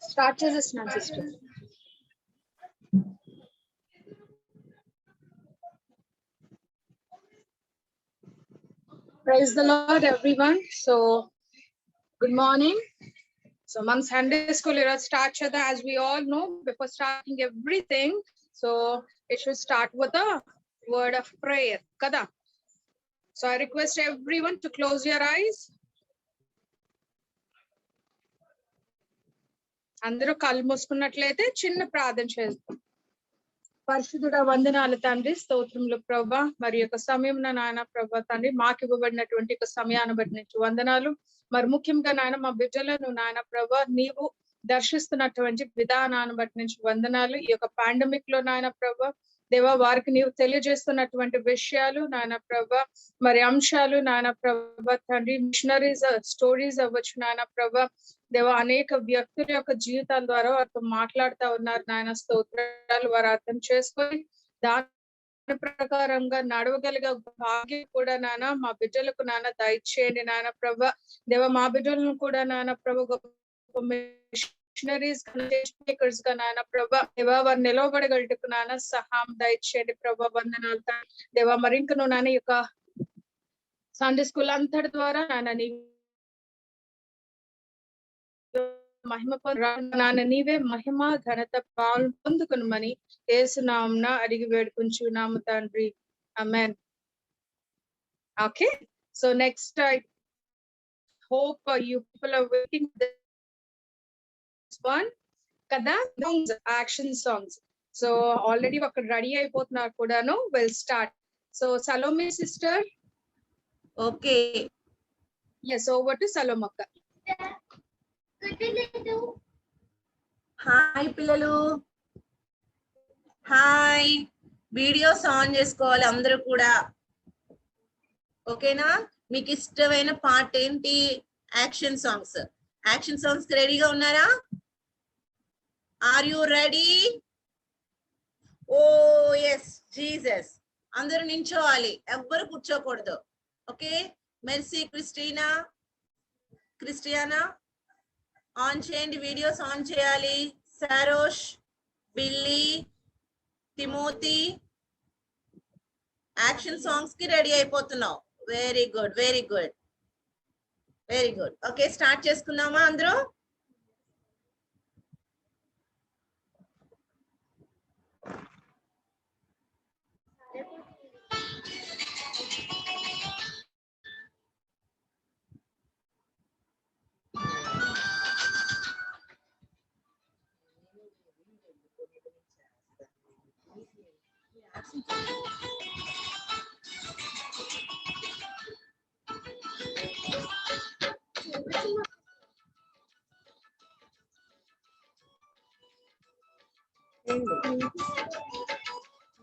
Start చేసేస్తున్నాను sister. Praise the Lord, everyone. So, good morning. So, మన Sunday school ఈరోజు start చేద్దాం. As we all know, before starting everything, so it should start with a word of prayer. కదా? So, I request everyone to close your eyes. అందరూ కళ్ళు మూసుకున్నట్లయితే చిన్న ప్రార్థన చేద్దాం. పరిశుద్ధుడ వందనాలు తండ్రి, స్తోత్రములు ప్రభా. మరి యొక్క సమయం నాయన ప్రభా తండ్రి, మాకు ఇవ్వబడినటువంటి ఒక సమయాన్ని బట్టి నుంచి వందనాలు. మరి ముఖ్యంగా నాయన మా బిడ్డలను నాయన ప్రభా నీవు దర్శిస్తున్నటువంటి విధానాన్ని బట్టి నుంచి వందనాలు. ఈ యొక్క పాండమిక్ లో నాయన ప్రభా దేవా వారికి నీవు తెలియజేస్తున్నటువంటి విషయాలు నాయన ప్రభా, మరి అంశాలు నాయన ప్రభా తండ్రి, మిషనరీస్ స్టోరీస్ అవ్వచ్చు నాయన ప్రభా దేవా, అనేక వ్యక్తుల యొక్క జీవితాల ద్వారా వారితో మాట్లాడుతూ ఉన్నారు నాయన. స్తోత్రాలు వారు అర్థం చేసుకొని దాని ప్రకారంగా నడవగలిగే భాగ్యం కూడా నాన్న మా బిడ్డలకు నాన్న దయచేయండి నాయన ప్రభా దేవా. మా బిడ్డలను కూడా నాయన ప్రభా గొప్ప మిషనరీస్ మేకర్స్ గా నాయన ప్రభా దేవా వారు నిలవబడగలటకు నాన్న సహాయం దయచేయండి ప్రభా. వందనాలు దేవా. మరి ఇంక నువ్వు నాన్న యొక్క సండే స్కూల్ అంతటి ద్వారా నాన్న నీ మహిమ నాన్న నీవే మహిమ ఘనత పొందుకునమని యేసునామమున అడిగి వేడుకుంటున్నాము తండ్రి. Amen. Okay, so next I hope you people are waiting this one kada action songs. So already ఒక రెడీ అయిపోతున్నారు కూడాను. We'll start. So Salome sister. Okay. Yes, over to Salome akka. Hi పిల్లలు, హాయ్. వీడియోస్ ఆన్ చేసుకోవాలి అందరూ కూడా, ఓకేనా? మీకు ఇష్టమైన పాట ఏంటి? Action songs. యాక్షన్ సాంగ్స్ కి రెడీగా ఉన్నారా? Are you ready? Oh yes Jesus. అందరూ నించోవాలి, ఎవ్వరు కూర్చోకూడదు. ఓకే, మెర్సీ క్రిస్టియానా ఆన్ చేయండి, వీడియోస్ ఆన్ చేయాలి. Sarosh, Billy, Timothy action songs కి రెడీ అయిపోతున్నావు. Very good, very good, very good. Okay, start చేసుకుందామా అందరూ?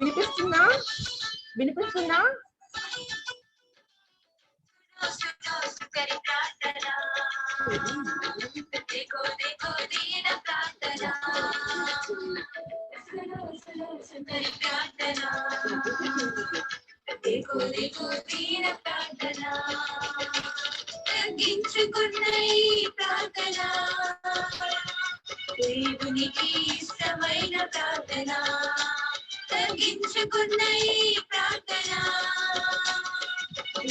వినిపిస్తుందా? వినిపిస్తుందా? దేవునికి ఇష్టమైన ప్రార్థన, తగ్గించుకున్న ఈ ప్రార్థన,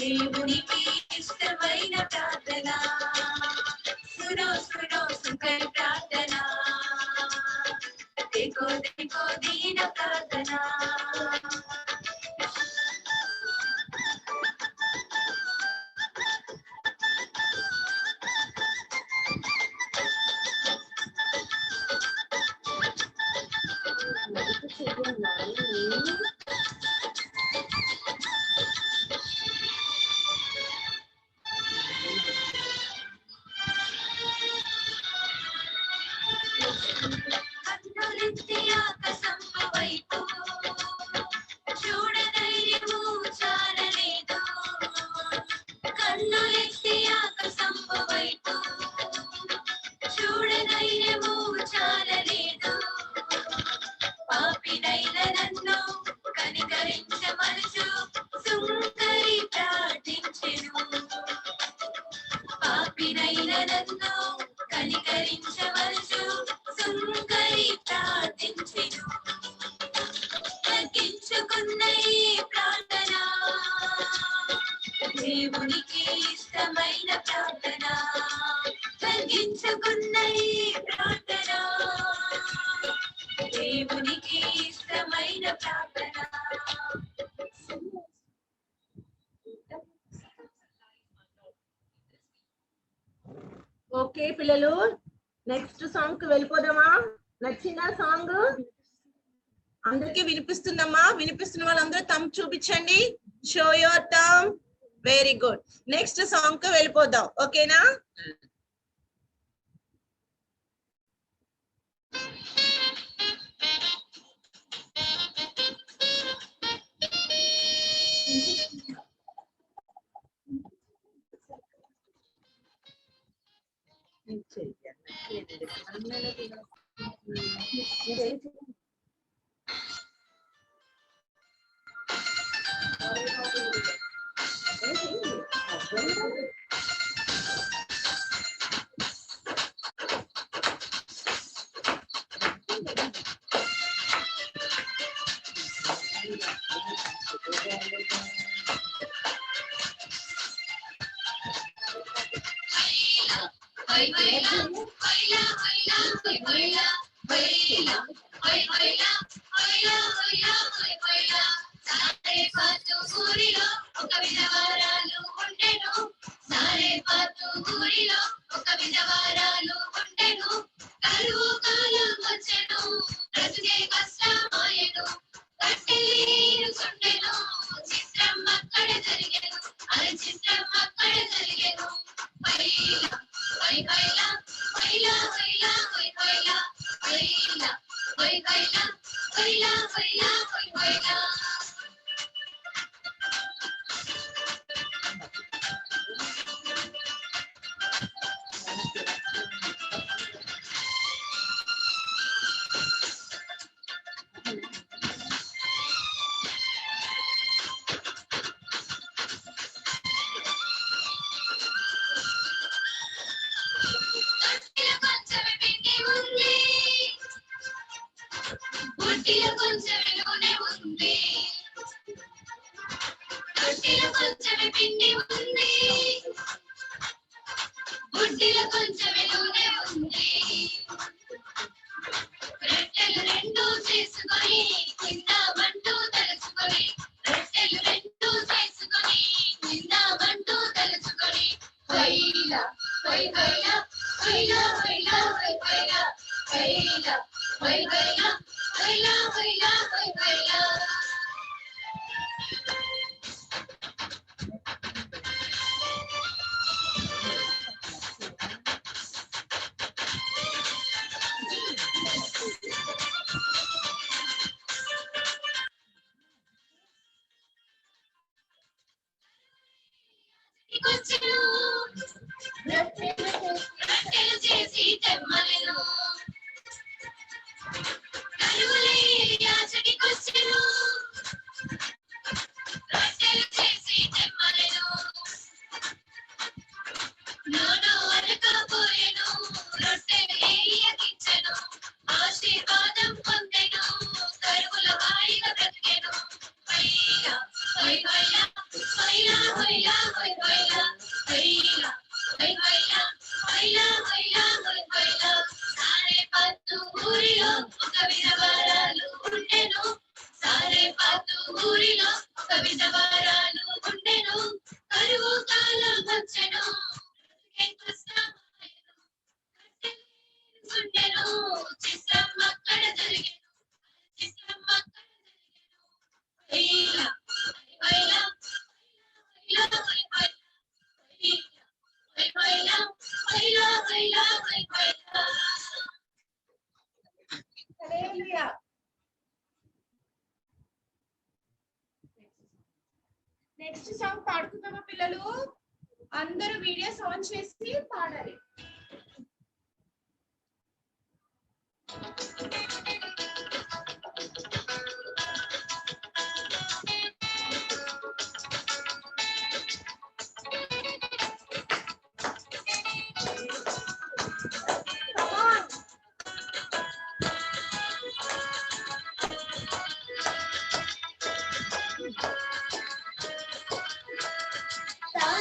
దేవునికి ఇష్టమైన ప్రార్థన. సునో సునో సుకర్ ప్రార్థన, దేకో దేకో దీన ప్రార్థన. నన్ను కనికరించవలచు సుంకరి ప్రార్థించెను. తగ్గించుకున్న ఈ ప్రార్థన దేవునికి ఇష్టమైన ప్రార్థన. తగ్గించుకున్న ఈ ప్రార్థన దేవునికి ఇష్టమైన ప్రార్థన. ఓకే పిల్లలు, నెక్స్ట్ సాంగ్ కి వెళ్ళిపోదామా? నచ్చిన సాంగ్ అందరికి వినిపిస్తుందమ్మా? వినిపిస్తున్న వాళ్ళందరూ తమ్ చూపించండి. షో యువర్ తమ్. Very good. నెక్స్ట్ సాంగ్ కి వెళ్ళిపోదాం. ఓకేనా? నెక్స్ట్ సాంగ్ పాడుకుందామా పిల్లలు? అందరూ వీడియోస్ ఆన్ చేసి పాడాలి.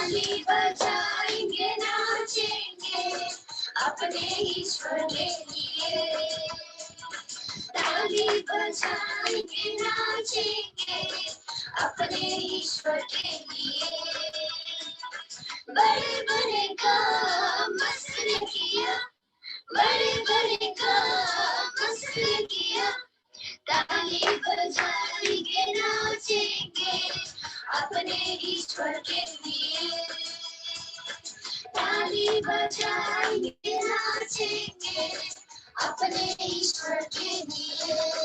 ताली बजाएंगे नाचेंगे अपने ईश्वर के लिए ताली बजाएंगे नाचेंगे अपने ईश्वर के लिए बड़े बड़े काम उसने किया बड़े बड़े काम उसने किया ताली बजाएंगे नाचेंगे अपने ईश्वर के लिए ताली बजाएंगे नाचेंगे अपने ईश्वर के लिए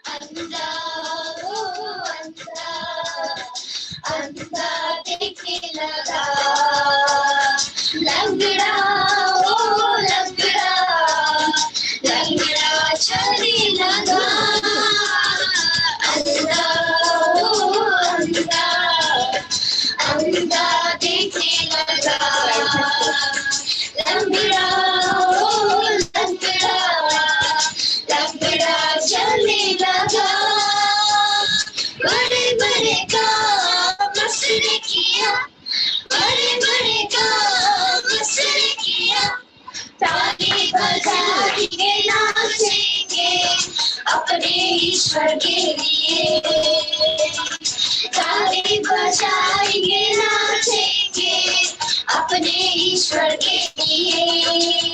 अंधा ओ अंधा अंधा देखने लगा लंगड़ा ओ लंगड़ा लंगड़ा चलने लगा अंधा ओ अंधा अंधा देखने लगा लंगड़ा ओ लंगड़ा लंगड़ा चलने लगा बड़े बड़े काम उसने किया बड़े बड़े काम उसने किया ताली बजाएंगे नाचेंगे अपने ईश्वर के लिए ताली बजाएंगे नाचेंगे अपने ईश्वर के लिए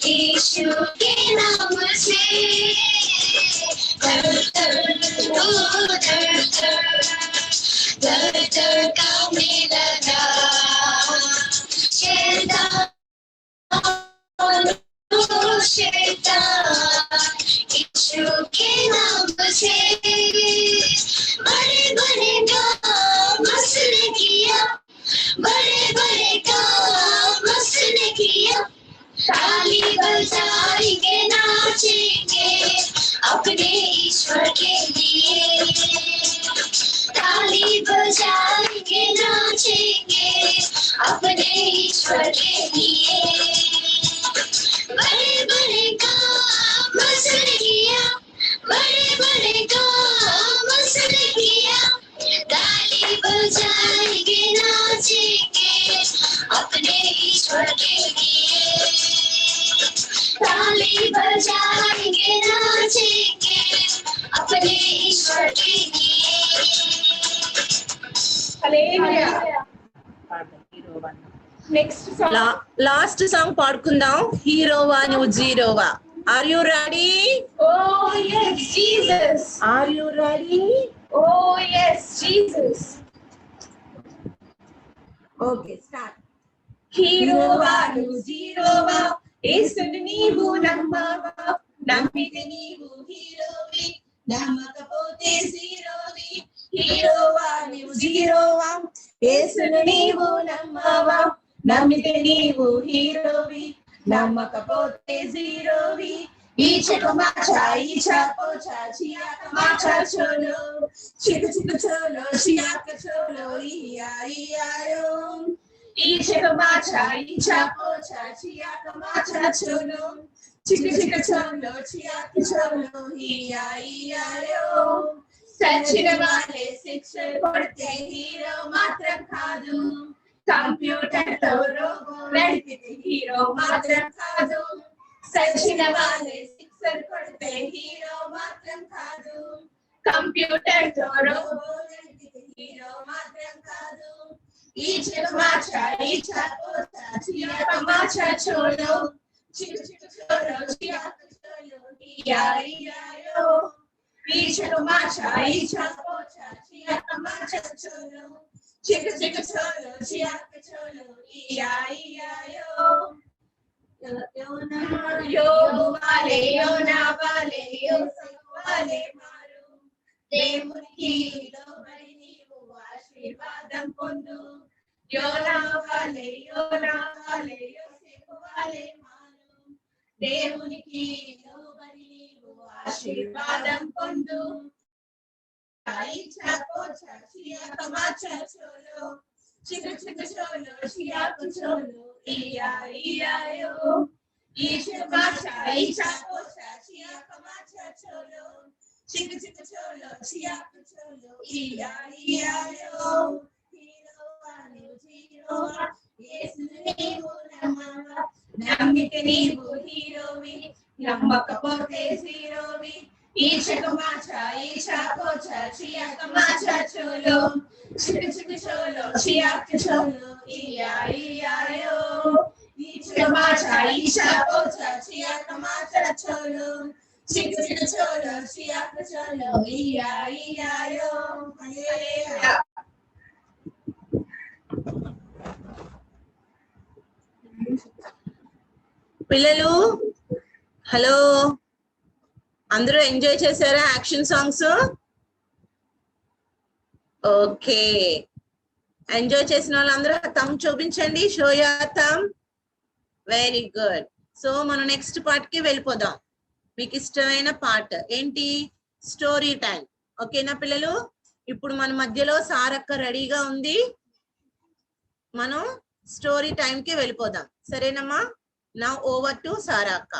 यीशु के नाम से दर दर कांपने लगा शैतान यीशु के नाम से बड़े बड़े काम उसने किया बड़े बड़े काम उसने किया ताली बजाएंगे नाचेंगे अपने ईश्वर के लिए ताली बजाएंगे नाचेंगे अपने ईश्वर के लिए बड़े बड़े काम उसने किया बड़े बड़े काम उसने किया ताली बजाएंगे नाचेंगे अपने ईश्वर के लिए ताली बजाएंगे नाचेंगे अपने ईश्वर के लिए Hallelujah. Next song. Last song పాడుకుందాం హీరోవా నువ్వు జీరోవా are you ready Oh yes, Jesus. Are you ready Oh yes, Jesus. Okay start హీరోవా నువ్వు జీరోవా యేసుని నీవు నమ్మవా నమ్మితే నీవు హీరోవి నమ్మకపోతే జీరోవి హీరోవా నువ్వు జీరోవా యేసుని నీవు నమ్మవా నమ్మితే నీవు హీరోవి నమ్మకపోతే జీరోవి ఈచకు మాచా ఈచా పోచా చియాక మాచా చోలో చికు చికు చోలో చియాక చోలో ఇయా ఇయాయో ఈచకు మాచా ఈచా పోచా చియాక మాచా చోలో చికు చికు చోలో చియాక చోలో ఇయా ఇయాయో సచిన వాళ్ళే శిక్షలు కొడితే హీరో మాత్రం కాదు కంప్యూటర్ తో రోగం నడిపితే హీరో మాత్రం కాదు సచిన వాళ్ళే శిక్షలు కొడితే హీరో మాత్రం కాదు కంప్యూటర్ తో రోగం నడిపితే హీరో మాత్రం కాదు ఈచకు మాచా ఈచా పోచా చియాక మాచా చోలో చికు చికు చోలో చియాక చోలో ఇయా ఇయాయో ఈచకు మాచా ఈచా పోచా చియాక మాచా చోలో చిక్ చిక్ చోలో చియాక్ చోలో ఇయా ఇయాయో యోగు వాలే యోనా వాలే యోసేపు వాలే మారు దేవునికి లోబడి నీవు ఆశీర్వాదం పొందు యోనా వాలే యోసేపు వాలే మారు దేవునికి లోబడి నీవు ఆశీర్వాదం పొందు చిక్ చిక్ చోలో చియాక్ చోలో ఇయా ఇయాయో చిక్ చిక్ చోలో చియాక్ చోలో ఇయా ఇయాయో నమ్మితే నీవు హీరోవి నమ్మకపోతే జీరోవి ఈచక మాచా ఈచా కోచా చియాక మాచా చోలో చిక్ చిక్ చోలో చియాక్ చోలో ఇయా ఇయాయో ఈచక మాచా ఈచా కోచా చియాక మాచా చోలో చిక్ చిక్ చోలో చియాక చోలో ఇయా ఇయాయో హల్లెలూయా. పిల్లలు హలో, అందరూ ఎంజాయ్ చేశారా యాక్షన్ సాంగ్స్? ఓకే, ఎంజాయ్ చేసిన వాళ్ళందరూ థంబ్ చూపించండి, show your thumb. Very good. So మనం నెక్స్ట్ పార్ట్ కి వెళ్ళిపోదాం. మీకు ఇష్టమైన పార్ట్ ఏంటి? Story time. ఓకేనా పిల్లలు? ఇప్పుడు మన మధ్యలో సారక్క రెడీగా ఉంది, మనం స్టోరీ టైం కి వెళ్ళిపోదాం. సరేనమ్మా? నౌ ఓవర్ టు సారక్క.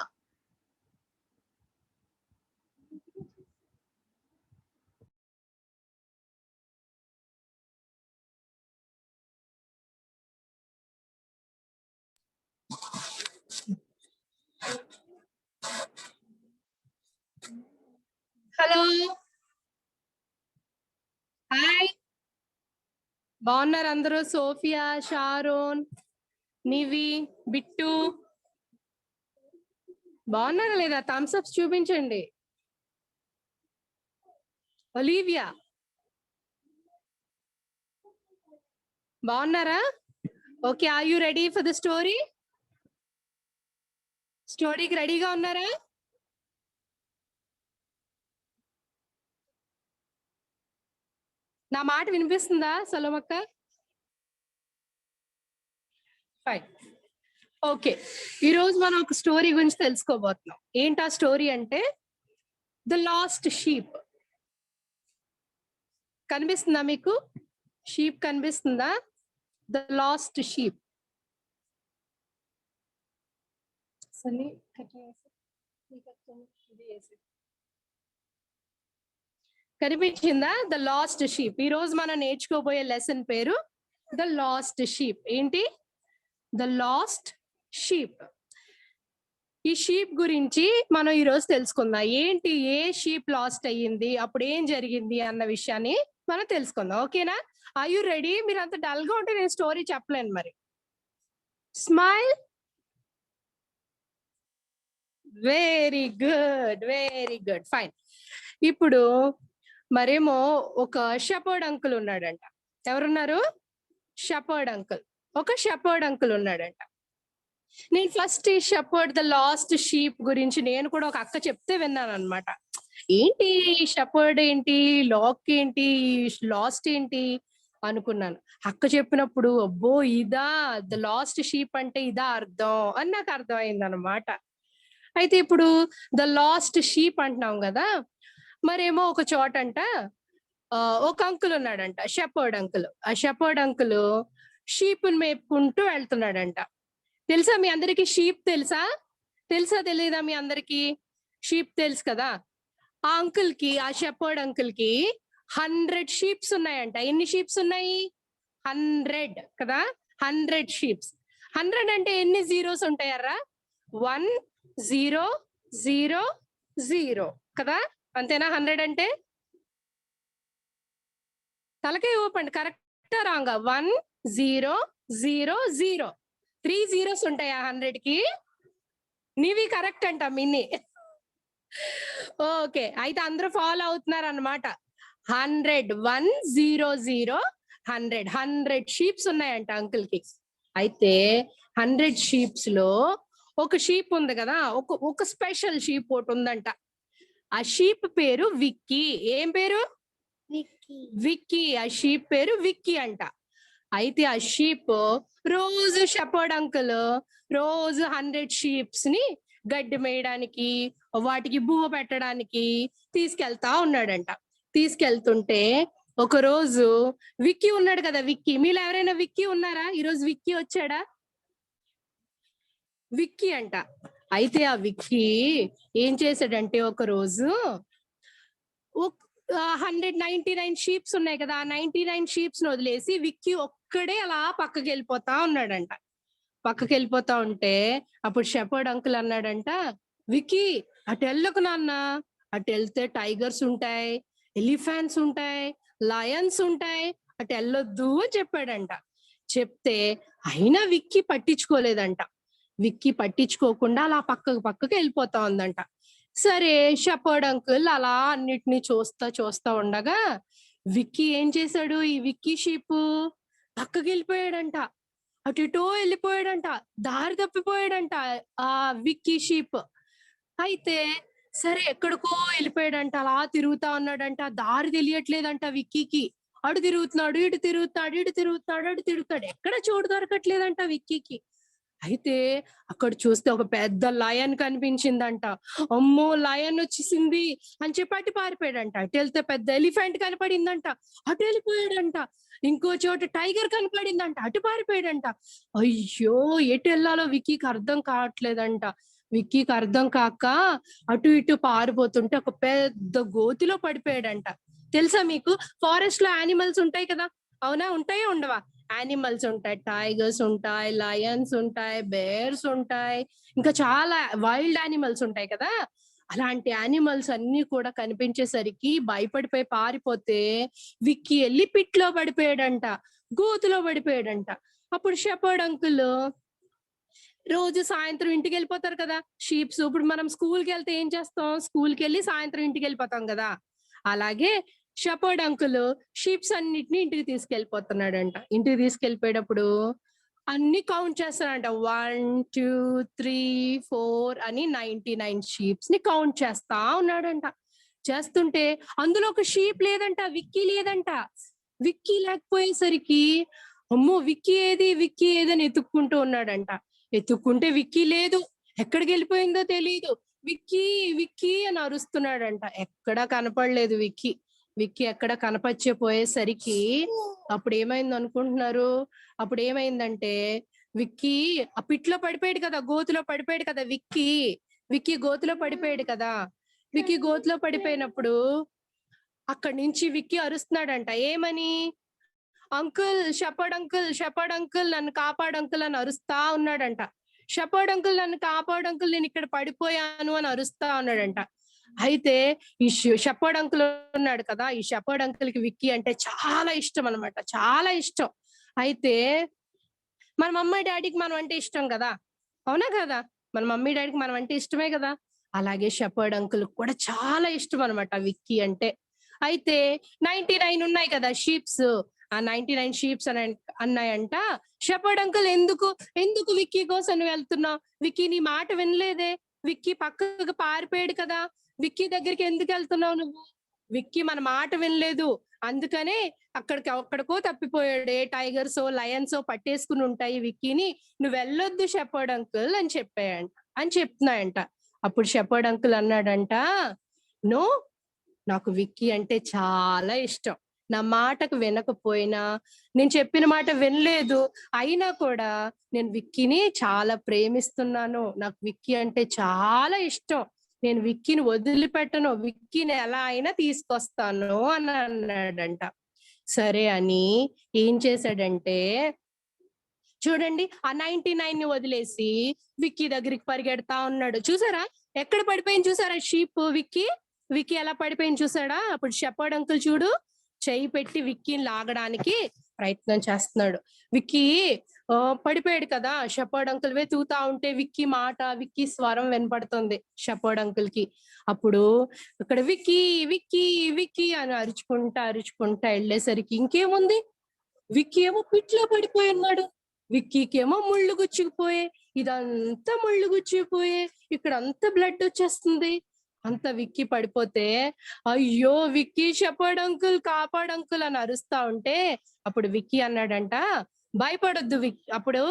హలో, హాయ్, బాగున్నారు అందరూ? సోఫియా, షారోన్, నివి, బిట్టు బాగున్నారా లేదా? థమ్స్ అప్స్ చూపించండి. ఒలీవియా బాగున్నారా? Okay, are you ready for the story? స్టోరీకి రెడీగా ఉన్నారా? నా మాట వినిపిస్తుందా సలోమక్క? ఫైన్. ఓకే, ఈరోజు మనం ఒక స్టోరీ గురించి తెలుసుకోబోతున్నాం. ఏంటా స్టోరీ అంటే ద లాస్ట్ షీప్. కనిపిస్తుందా మీకు? షీప్ కనిపిస్తుందా? The lost sheep. కనిపించిందా? The lost sheep. ఈ రోజు మనం నేర్చుకోబోయే లెసన్ పేరు ద లాస్ట్ షీప్. ఏంటి? The lost sheep. ఈ షీప్ గురించి మనం ఈ రోజు తెలుసుకుందాం. ఏంటి, ఏ షీప్ లాస్ట్ అయ్యింది, అప్పుడు ఏం జరిగింది అన్న విషయాన్ని మనం తెలుసుకుందాం. ఓకేనా? Are you ready? మీరు అంత డల్ గా ఉంటే నేను స్టోరీ చెప్పలేను. మరి smile. Very good, very good, fine. ఇప్పుడు మరేమో ఒక షెపర్డ్ అంకుల్ ఉన్నాడంట. ఎవరున్నారు? Shepherd uncle. ఒక షెపర్డ్ అంకుల్ ఉన్నాడంట. నేను ఫస్ట్ ఈ షెపర్డ్ ద లాస్ట్ షీప్ గురించి నేను కూడా ఒక అక్క చెప్తే విన్నాను అనమాట. ఏంటి షెపర్డ్ ఏంటి, లాక్ ఏంటి, లాస్ట్ ఏంటి అనుకున్నాను. అక్క చెప్పినప్పుడు అబ్బో ఇదా ద లాస్ట్ షీప్ అంటే ఇదా అర్థం అని నాకు అర్థమైంది అనమాట. అయితే ఇప్పుడు ద లాస్ట్ షీప్ అంటున్నాం కదా, మరేమో ఒక చోట అంట ఒక అంకుల్ ఉన్నాడంట, షెపర్డ్ అంకుల్. ఆ షెపర్డ్ అంకుల్ షీప్ని మేపుకుంటూ వెళ్తున్నాడంట. తెలుసా మీ అందరికి షీప్? తెలుసా తెలియదా మీ అందరికి? షీప్ తెలుసు కదా. ఆ అంకుల్ కి, ఆ షెపర్డ్ అంకుల్ కి 100 షీప్స్ ఉన్నాయంట. ఎన్ని షీప్స్ ఉన్నాయి? 100 కదా. 100 షీప్స్. 100 అంటే ఎన్ని జీరోస్ ఉంటాయర్రా? 1 0 0 0 కదా. అంతేనా? 100 అంటే తలకే ఊపండి, కరెక్టా రాంగా? 1 0 0 0 3 జీరోస్ ఉంటాయి ఆ 100 కి. నీవి కరెక్ట్ అంట మిన్ని. ఓకే, అయితే అందరూ ఫాలో అవుతున్నారు అనమాట. 100 1 0 0 100 షీప్స్ ఉన్నాయంట అంకుల్ కి. అయితే 100 షీప్స్ లో ఒక షీప్ ఉంది కదా, ఒక స్పెషల్ షీప్ ఒకటి ఉందంట. ఆ షీప్ పేరు విక్కీ. ఏం పేరు? విక్కీ. ఆ షీప్ పేరు విక్కీ అంట. అయితే ఆ షీప్ రోజు షెపర్డ్ అంకుల్ రోజు 100 షీప్స్ ని గడ్డి మేయడానికి, వాటికి బువ్వ పెట్టడానికి తీసుకెళ్తా ఉన్నాడంట. తీసుకెళ్తుంటే ఒక రోజు విక్కీ ఉన్నాడు కదా, విక్కీ. మీలో ఎవరైనా విక్కీ ఉన్నారా? ఈరోజు విక్కీ వచ్చాడా? విక్కీ అంట. అయితే ఆ విక్కీ ఏం చేశాడంటే ఒక రోజు 199 షీప్స్ ఉన్నాయి కదా, ఆ 99 షీప్స్ ని వదిలేసి విక్కీ ఒక్కడే అలా పక్కకి వెళ్ళిపోతా ఉన్నాడంట. పక్కకి వెళ్ళిపోతా ఉంటే అప్పుడు షెపర్డ్ అంకుల్ అన్నాడంట, విక్కీ అటు వెళ్ళకు నాన్న, అటు వెళ్తే టైగర్స్ ఉంటాయి, ఎలిఫెంట్స్ ఉంటాయి, లయన్స్ ఉంటాయి, అటు వెళ్ళొద్దు అని చెప్పాడంట. చెప్తే అయినా విక్కీ పట్టించుకోలేదంట. విక్కీ పట్టించుకోకుండా అలా పక్కకు వెళ్ళిపోతా ఉందంట. సరే షెపర్డ్ అంకుల్ అలా అన్నిటినీ చూస్తా ఉండగా విక్కీ ఏం చేశాడు, ఈ విక్కీ షీప్ పక్కకి వెళ్ళిపోయాడంట. అటు ఇటో వెళ్ళిపోయాడంట, దారి తప్పిపోయాడంట ఆ విక్కీ షీప్. అయితే సరే ఎక్కడికో వెళ్ళిపోయాడంట, అలా తిరుగుతా ఉన్నాడంట, దారి తెలియట్లేదంట విక్కీకి. అటు తిరుగుతున్నాడు, ఇటు తిరుగుతున్నాడు, అటు తిరుగుతాడు, ఎక్కడ చోటు దొరకట్లేదంట విక్కీకి. అయితే అక్కడ చూస్తే ఒక పెద్ద లయన్ కనిపించిందంట. అమ్మో లయన్ వచ్చేసింది అని చెప్పి అటు పారిపోయాడంట. అటు వెళ్తే పెద్ద ఎలిఫెంట్ కనపడిందంట, అటు వెళ్ళిపోయాడంట. ఇంకో చోట టైగర్ కనపడిందంట, అటు పారిపోయాడంట. అయ్యో ఎటు వెళ్ళాలో విక్కీకి అర్థం కావట్లేదంట. విక్కీకి అర్థం కాక అటు ఇటు పారిపోతుంటే ఒక పెద్ద గోతిలో పడిపోయాడంట. తెలుసా మీకు, ఫారెస్ట్ లో యానిమల్స్ ఉంటాయి కదా, అవునా? ఉంటాయా ఉండవా? యానిమల్స్ ఉంటాయి, టైగర్స్ ఉంటాయి, లయన్స్ ఉంటాయి, బేర్స్ ఉంటాయి, ఇంకా చాలా వైల్డ్ యానిమల్స్ ఉంటాయి కదా. అలాంటి యానిమల్స్ అన్ని కూడా కనిపించేసరికి భయపడిపోయి పారిపోతే విక్కీ వెళ్ళి పిట్లో పడిపోయాడంట, గోతులో పడిపోయాడంట. అప్పుడు షెపర్డ్ అంకుల్ రోజు సాయంత్రం ఇంటికి వెళ్ళిపోతారు కదా షీప్స్. ఇప్పుడు మనం స్కూల్కి వెళ్తే ఏం చేస్తాం, స్కూల్కి వెళ్ళి సాయంత్రం ఇంటికి వెళ్ళిపోతాం కదా. అలాగే షెపర్డ్ అంకుల్ షీప్స్ అన్నిటిని ఇంటికి తీసుకెళ్ళిపోతున్నాడంట. ఇంటికి తీసుకెళ్ళిపోయేటప్పుడు అన్ని కౌంట్ చేస్తాడంట. 1 2 3 4 అని 99 షీప్స్ ని కౌంట్ చేస్తా ఉన్నాడంట. చేస్తుంటే అందులో ఒక షీప్ లేదంట, విక్కీ లేదంట. విక్కీ లేకపోయేసరికి అమ్మో విక్కీ ఏది అని ఎత్తుక్కుంటూ ఉన్నాడంట. ఎత్తుక్కుంటే విక్కీ లేదు, ఎక్కడికి వెళ్ళిపోయిందో తెలియదు. విక్కీ విక్కీ అని అరుస్తున్నాడంట, ఎక్కడా కనపడలేదు విక్కీ. విక్కీ ఎక్కడ కనపడిపోయేసరికి అప్పుడు ఏమైంది అనుకుంటున్నారు? అప్పుడు ఏమైందంటే విక్కీ ఆ పిట్లో పడిపోయాడు కదా, గోతులో పడిపోయాడు కదా విక్కీ గోతులో పడిపోయాడు కదా. విక్కీ గోతులో పడిపోయినప్పుడు అక్కడి నుంచి విక్కీ అరుస్తున్నాడంట. ఏమని? అంకుల్ షెపర్డ్ అంకుల్ నన్ను కాపాడు అంకుల్ అని అరుస్తా ఉన్నాడంట. షెపర్డ్ అంకుల్ నన్ను కాపాడు అంకుల్, నేను ఇక్కడ పడిపోయాను అని అరుస్తా ఉన్నాడంట. అయితే ఈ షెపర్డ్ అంకుల్ ఉన్నాడు కదా, ఈ షెపర్డ్ అంకుల్ కి విక్కీ అంటే చాలా ఇష్టం అనమాట, చాలా ఇష్టం. అయితే మన మమ్మీ డాడీకి మనం అంటే ఇష్టం కదా, అవునా కదా? మన మమ్మీ డాడీకి మనం అంటే ఇష్టమే కదా. అలాగే షెపర్డ్ అంకుల్ కూడా చాలా ఇష్టం అనమాట విక్కీ అంటే. అయితే 99 ఉన్నాయి కదా షీప్స్, ఆ 99 షీప్స్ అన్నాయంట. షెపర్డ్ అంకుల్ ఎందుకు విక్కీ కోసం నువ్వు వెళ్తున్నావు? విక్కీ నీ మాట వినలేదే, విక్కీ పక్కకు పారిపోయాడు కదా, విక్కీ దగ్గరికి ఎందుకు వెళ్తున్నావు నువ్వు? విక్కీ మన మాట వినలేదు, అందుకనే అక్కడికో తప్పిపోయాడు, ఏ టైగర్స్ లయన్స్ పట్టేసుకుని ఉంటాయి విక్కీని, నువ్వు వెళ్ళొద్దు షెపర్డ్ అంకుల్ అని చెప్తున్నాయంట. అప్పుడు షెపర్డ్ అంకుల్ అన్నాడంట, నో, నాకు విక్కీ అంటే చాలా ఇష్టం. నా మాటకు వినకపోయినా, నేను చెప్పిన మాట వినలేదు, అయినా కూడా నేను విక్కీని చాలా ప్రేమిస్తున్నాను, నాకు విక్కీ అంటే చాలా ఇష్టం, నేను విక్కీని వదిలిపెట్టను, విక్కీని ఎలా అయినా తీసుకొస్తాను అని అన్నాడంట. సరే అని ఏం చేశాడంటే చూడండి, ఆ 99 ని వదిలేసి విక్కీ దగ్గరికి పరిగెడతా ఉన్నాడు. చూసారా ఎక్కడ పడిపోయింది? చూసారా షీప్ విక్కీ ఎలా పడిపోయింది చూసాడా? అప్పుడు షెపర్డ్ అంకుల్ చూడు చెయ్యి పెట్టి విక్కీని లాగడానికి ప్రయత్నం చేస్తున్నాడు. విక్కీ పడిపోయాడు కదా, షెపర్డ్ అంకుల్ వెతుకుతా ఉంటే విక్కీ స్వరం వినపడుతుంది షెపర్డ్ అంకుల్ కి. అప్పుడు ఇక్కడ విక్కీ విక్కీ విక్కీ అని అరుచుకుంటా వెళ్ళేసరికి ఇంకేముంది, విక్కీ ఏమో పిట్లో పడిపోయి ఉన్నాడు. విక్కీకి ఏమో ముళ్ళు గుచ్చుకుపోయే, ఇదంతా ముళ్ళు గుచ్చుకుపోయే, ఇక్కడ అంతా బ్లడ్ వచ్చేస్తుంది. అంత విక్కీ పడిపోతే, అయ్యో విక్కీ షెపర్డ్ అంకుల్ కాపాడు అంకుల్ అని అరుస్తా ఉంటే, అప్పుడు విక్కీ అన్నాడంట, భయపడొద్దు విక్కీ. అప్పుడు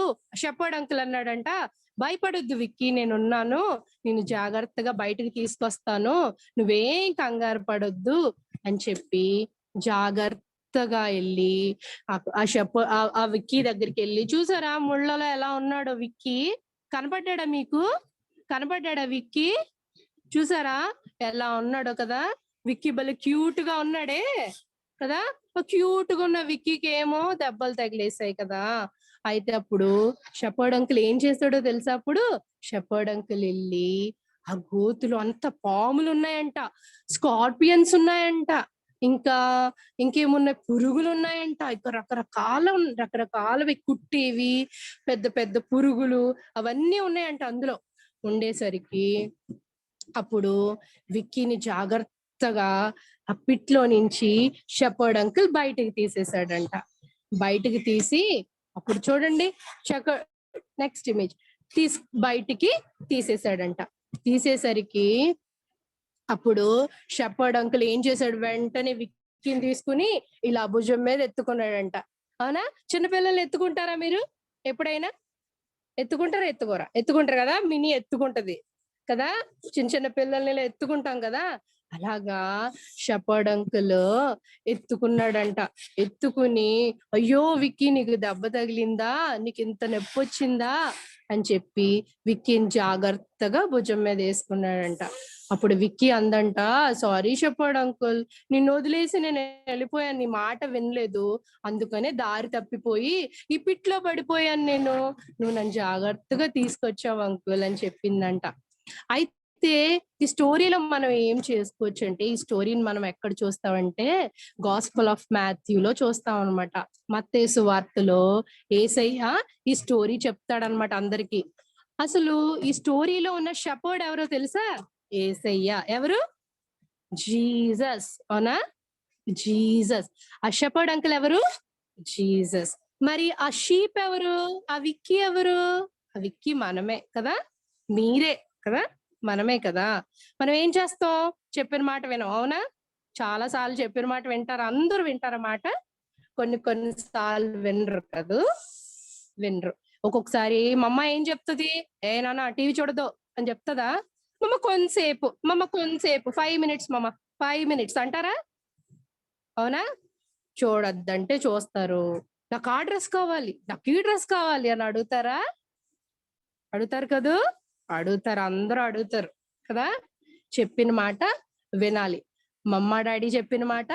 షెపర్డ్ అంకుల్ అన్నాడంట, భయపడొద్దు విక్కీ, నేనున్నాను, నేను జాగ్రత్తగా బయటకు తీసుకొస్తాను, నువ్వేం కంగారు పడొద్దు అని చెప్పి జాగ్రత్తగా వెళ్ళి ఆ విక్కీ దగ్గరికి వెళ్ళి, చూసారా ముళ్ళలో ఎలా ఉన్నాడో విక్కీ? కనపడ్డా మీకు? కనపడ్డా విక్కీ? చూసారా ఎలా ఉన్నాడో కదా? విక్కీ భలే క్యూట్ గా ఉన్నాడే కదా? క్యూట్ గా ఉన్న విక్కీకి ఏమో దెబ్బలు తగిలేసాయి కదా. అయితే అప్పుడు షెపర్డ్ అంకుల్ ఏం చేస్తాడో తెలుసా? అప్పుడు షెపర్డ్ అంకుల్ వెళ్ళి ఆ గోతులు అంత పాములు ఉన్నాయంట, స్కార్పియన్స్ ఉన్నాయంట, ఇంకేమున్నాయి, పురుగులు ఉన్నాయంట, ఇంకా రకరకాలవి కుట్టేవి పెద్ద పెద్ద పురుగులు అవన్నీ ఉన్నాయంట అందులో. ఉండేసరికి అప్పుడు విక్కీని జాగ్రత్తగా ఆ పిట్లో నుంచి షెపర్డ్ అంకుల్ బయటికి తీసేసాడంట. బయటికి తీసి అప్పుడు చూడండి, నెక్స్ట్ ఇమేజ్ బయటికి తీసేసాడంట. తీసేసరికి అప్పుడు షెపర్డ్ అంకుల్ ఏం చేశాడు, వెంటనే విక్కీని తీసుకుని ఇలా భుజం మీద ఎత్తుకున్నాడంట. అవునా? చిన్నపిల్లలు ఎత్తుకుంటారా మీరు ఎప్పుడైనా? ఎత్తుకుంటారా? ఎత్తుకుంటారు కదా, మినీ ఎత్తుకుంటది కదా, చిన్న చిన్న పిల్లల్ని ఎత్తుకుంటాం కదా, అలాగా షెపర్డ్ అంకుల్ ఎత్తుకున్నాడంట. ఎత్తుకుని, అయ్యో విక్కీ నీకు దెబ్బ తగిలిందా, నీకు ఇంత నొప్పి వచ్చిందా అని చెప్పి విక్కీని జాగ్రత్తగా భుజం మీద వేసుకున్నాడంట. అప్పుడు విక్కీ అందంట, సారీ షెపర్డ్ అంకుల్, నిన్ను వదిలేసి నేను వెళ్ళిపోయాను, నీ మాట వినలేదు, అందుకనే దారి తప్పిపోయి ఈ పిట్లో పడిపోయాను నేను, నువ్వు నన్ను జాగ్రత్తగా తీసుకొచ్చావు అంకుల్ అని చెప్పిందంట. అయితే ఈ స్టోరీలో మనం ఏం చేసుకోవచ్చు అంటే, ఈ స్టోరీని మనం ఎక్కడ చూస్తామంటే గాస్పెల్ ఆఫ్ మాథ్యూలో చూస్తాం అనమాట. మత్తయి సువార్తలో యేసయ్య ఈ స్టోరీ చెప్తాడనమాట అందరికి. అసలు ఈ స్టోరీలో ఉన్న షెపర్డ్ ఎవరో తెలుసా? యేసయ్య. ఎవరు? జీసస్. అవునా? జీసస్. ఆ షెపర్డ్ అంకుల్ ఎవరు? జీసస్. మరి ఆ షీప్ ఎవరు? ఆ విక్కీ ఎవరు? ఆ విక్కీ మనమే కదా, మీరే కదా, మనమే కదా. మనం ఏం చేస్తాం? చెప్పిన మాట వినం. అవునా? చాలా సార్లు చెప్పిన మాట వింటారు, అందరూ వింటారు మాట, కొన్ని సార్లు వినరు కదా, వినరు. ఒక్కొక్కసారి మా అమ్మ ఏం చెప్తుంది, ఏ నాన్న టీవీ చూడదు అని చెప్తుందా? మమ్మ కొంతసేపు 5 minutes మమ్మ 5 minutes అంటారా? అవునా? చూడొద్దంటే చూస్తారు. నాకు ఆ డ్రెస్ కావాలి, నాకు ఈ డ్రెస్ కావాలి అని అడుగుతారా? అడుగుతారు కదా, అడుగుతారు, అందరూ అడుగుతారు కదా. చెప్పిన మాట వినాలి, మమ్మ డాడీ చెప్పిన మాట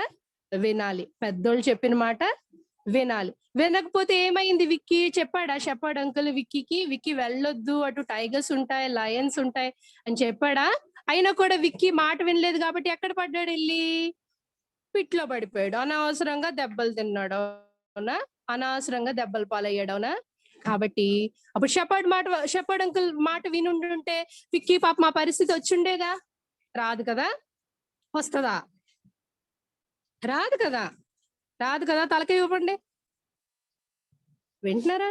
వినాలి, పెద్దోళ్ళు చెప్పిన మాట వినాలి. వినకపోతే ఏమైంది? విక్కీ చెప్పాడా షెపర్డ్ అంకుల్ విక్కీకి, విక్కీ వెళ్ళొద్దు, అటు టైగర్స్ ఉంటాయి, లయన్స్ ఉంటాయి అని చెప్పాడా? అయినా కూడా విక్కీ మాట వినలేదు కాబట్టి ఎక్కడ పడ్డాడు? వెళ్ళి పిట్లో పడిపోయాడు, అనవసరంగా దెబ్బలు తిన్నాడు. అవునా? అనవసరంగా దెబ్బలు పాలయ్యాడు. అవునా? కాబట్టి అప్పుడు షెపర్డ్ అంకుల్ మాట వినుంటే విక్కీ పాప మా పరిస్థితి వచ్చిండేదా? రాదు కదా. వస్తుందా? రాదు కదా. తలకాయ ఇవ్వండి, వింటున్నారా?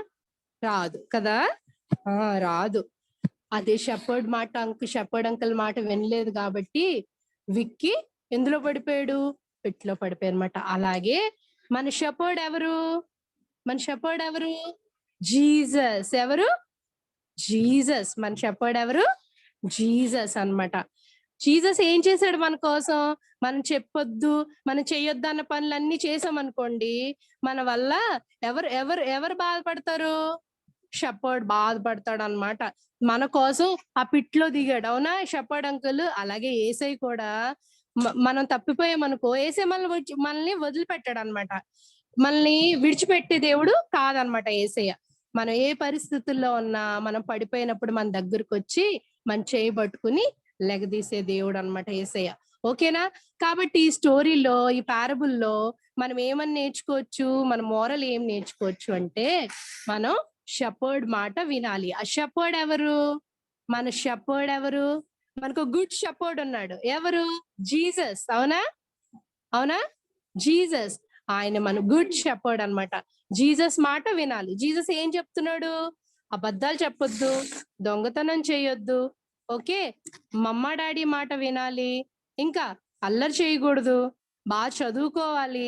రాదు కదా. రాదు. అదే షెపర్డ్ అంకుల్ మాట వినలేదు కాబట్టి విక్కీ ఎందులో పడిపోయాడు? పిట్లో పడిపోయాడు అనమాట. అలాగే మన షెపర్డ్ ఎవరు? జీసస్. ఎవరు? జీసస్. మన షెపర్డ్ ఎవరు? జీసస్ అన్నమాట. జీసస్ ఏం చేశాడు మన కోసం? మనం చెప్పొద్దు, మనం చెయ్యొద్దు అన్న పనులన్నీ చేసాం అనుకోండి, మన వల్ల ఎవరు బాధపడతారు? షెపర్డ్ బాధపడతాడు అన్నమాట. మన కోసం ఆ పిట్లో దిగాడు. అవునా? Shepherd uncle. అలాగే యేసయ్య కూడా మనం తప్పిపోయామనుకో, యేసయ్య మనల్ని వదిలిపెట్టాడు అనమాట. మనల్ని విడిచిపెట్టే దేవుడు కాదనమాట యేసయ్య. మనం ఏ పరిస్థితుల్లో ఉన్నా, మనం పడిపోయినప్పుడు మన దగ్గరకు వచ్చి మన చేయి పట్టుకుని లెగదీసే దేవుడు అన్నమాట యేసయ్య. ఓకేనా? కాబట్టి ఈ స్టోరీలో, ఈ పారబుల్లో మనం ఏమని నేర్చుకోవచ్చు? మన మోరల్ ఏం నేర్చుకోవచ్చు అంటే, మనం షెపర్డ్ మాట వినాలి. ఆ షెపర్డ్ ఎవరు? మన షెపర్డ్ ఎవరు? మనకు గుడ్ షెపర్డ్ ఉన్నాడు. ఎవరు? జీసస్. అవునా? జీసస్. ఆయన మన గుడ్ షెపర్డ్ అన్నమాట. జీసస్ మాట వినాలి. జీసస్ ఏం చెప్తున్నాడు? అబద్ధాలు చెప్పొద్దు, దొంగతనం చేయొద్దు, ఓకే, మమ్మ డాడీ మాట వినాలి, ఇంకా అల్లరి చేయకూడదు, బాగా చదువుకోవాలి,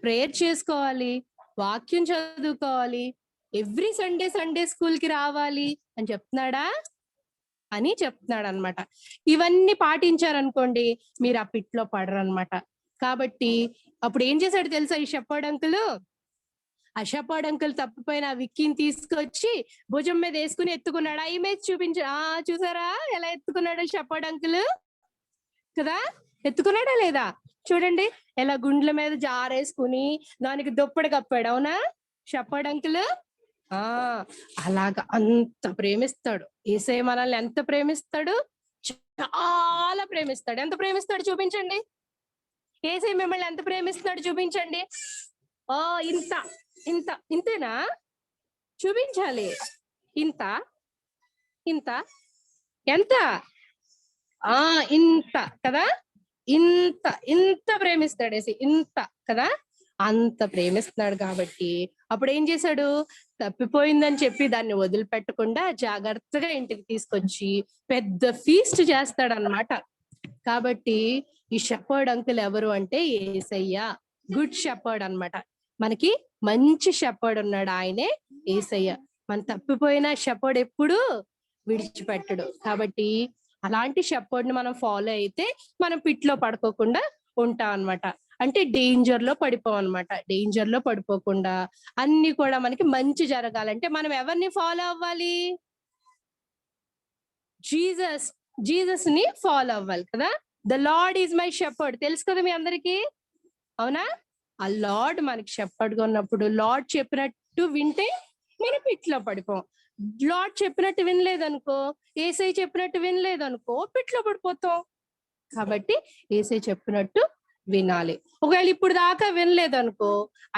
ప్రేయర్ చేసుకోవాలి, వాక్యం చదువుకోవాలి, ఎవ్రీ సండే స్కూల్ కి రావాలి అని చెప్తున్నాడా? అని చెప్తున్నాడు అనమాట. ఇవన్నీ పాటించారనుకోండి మీరు ఆ పిట్లో పడరు అనమాట. కాబట్టి అప్పుడు ఏం చేశాడు తెలుసా ఈ షెపర్డ్ అంకుల్? ఆ షెపర్డ్ అంకుల్ తప్పిపోయిన ఆ విక్కీని తీసుకొచ్చి భుజం మీద వేసుకుని ఎత్తుకున్నాడు. ఆ ఇమేజ్ చూసారా ఎలా ఎత్తుకున్నాడు షెపర్డ్ అంకుల్ కదా? ఎత్తుకున్నాడా లేదా? చూడండి ఎలా గుండ్ల మీద జారేసుకుని దానికి దుప్పటి కప్పాడు. అవునా షెపర్డ్ అంకుల్? అలాగా అంత ప్రేమిస్తాడు యేసయ్య మనల్ని. ఎంత ప్రేమిస్తాడు? చాలా ప్రేమిస్తాడు. ఎంత ప్రేమిస్తాడు చూపించండి. యేసయ్య మిమ్మల్ని ఎంత ప్రేమిస్తున్నాడు చూపించండి. ఇంత ఇంత ఇంతేనా? చూపించాలి. ఇంత ఇంత ఎంత? ఇంత కదా? ఇంత ఇంత ప్రేమిస్తాడు యేసయ్య, ఇంత కదా? అంత ప్రేమిస్తున్నాడు. కాబట్టి అప్పుడు ఏం చేశాడు? తప్పిపోయిందని చెప్పి దాన్ని వదిలిపెట్టకుండా జాగ్రత్తగా ఇంటికి తీసుకొచ్చి పెద్ద ఫీస్ట్ చేస్తాడు అన్నమాట. కాబట్టి ఈ షెపర్డ్ అంకుల్ ఎవరు అంటే యేసయ్య, గుడ్ షెపర్డ్ అన్నమాట. మనకి మంచి షెపర్డ్ ఉన్నాడు, ఆయనే యేసయ్య. మన తప్పిపోయిన షెపర్డ్ ఎప్పుడు విడిచిపెట్టడు. కాబట్టి అలాంటి షెపర్డ్ ని మనం ఫాలో అయితే మనం పిట్లో పడుకోకుండా ఉంటాం అన్నమాట. అంటే డేంజర్ లో పడిపోవన్నమాట. డేంజర్ లో పడిపోకుండా అన్ని కూడా మనకి మంచి జరగాలంటే మనం ఎవరిని ఫాలో అవ్వాలి? జీసస్ ని ఫాలో అవ్వాలి కదా. The lord is my shepherd తెలుసు కదా మీ అందరికి, అవునా? ఆ లార్డ్ మనకి షెపర్డ్ గా ఉన్నప్పుడు లార్డ్ చెప్పినట్టు వింటే మనం పిట్లో పడిపోం. లార్డ్ చెప్పినట్టు వినలేదనుకో, యేసయ్య చెప్పినట్టు వినలేదనుకో పిట్లో పడిపోతాం. కాబట్టి యేసయ్య చెప్పినట్టు వినాలి. ఒకవేళ ఇప్పుడు దాకా వినలేదనుకో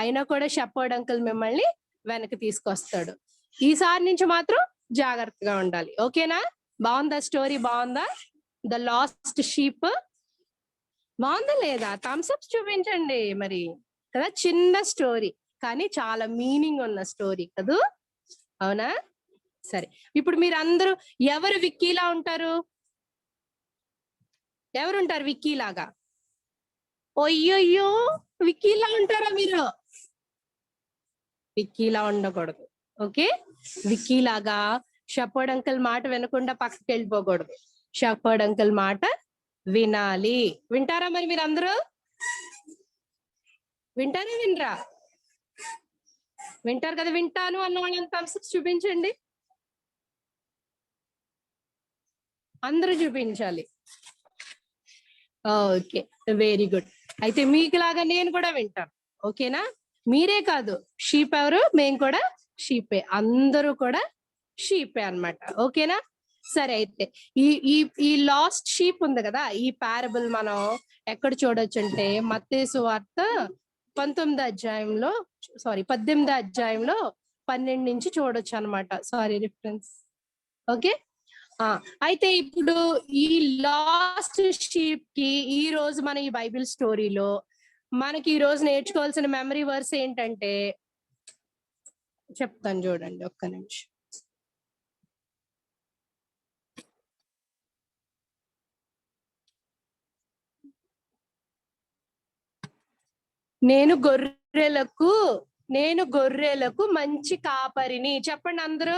అయినా కూడా షెపర్డ్ అంకుల్ మిమ్మల్ని వెనక్కి తీసుకొస్తాడు. ఈసారి నుంచి మాత్రం జాగ్రత్తగా ఉండాలి. ఓకేనా? బాగుందా స్టోరీ? బాగుందా? ద లాస్ట్ షీప్ బాగుందా లేదా? థమ్స్ అప్ చూపించండి మరి కదా. చిన్న స్టోరీ కానీ చాలా మీనింగ్ ఉన్న స్టోరీ కదూ, అవునా? సరే, ఇప్పుడు మీరు అందరూ ఎవరు విక్కీలా ఉంటారు? ఎవరుంటారు విక్కీలాగా? అయ్యయ్యో, విక్కీలా ఉంటారా మీరు? విక్కీలా ఉండకూడదు. ఓకే, విక్కీలాగా షెపర్డ్ అంకుల్ మాట వినకుండా పక్కకి వెళ్ళిపోకూడదు. షెపర్డ్ అంకుల్ మాట వినాలి. వింటారా మరి మీరు అందరూ? వింటారా వినరా? వింటారు కదా. వింటాను అన్న వాళ్ళని థమ్స్ అప్ చూపించండి. అందరూ చూపించాలి. Okay, very good. అయితే మీకులాగా నేను కూడా వింటాను. ఓకేనా? మీరే కాదు, షీప్ ఎవరు? మేము కూడా షీపే. అందరూ కూడా షీపే అన్నమాట. ఓకేనా? సరే, అయితే ఈ లాస్ట్ షీప్ ఉంది కదా, ఈ పారబుల్ మనం ఎక్కడ చూడొచ్చు అంటే మత్తయి సువార్త 18వ అధ్యాయంలో 12 నుంచి చూడొచ్చు అన్నమాట. Sorry, reference. ఓకే, అయితే ఇప్పుడు ఈ లాస్ట్ షీప్ కి ఈ రోజు మన ఈ బైబిల్ స్టోరీలో మనకి ఈ రోజు నేర్చుకోవాల్సిన మెమరీ వర్స్ ఏంటంటే చెప్తాను, చూడండి ఒక్క నిమిషం. నేను గొర్రెలకు మంచి కాపరిని. చెప్పండి అందరూ.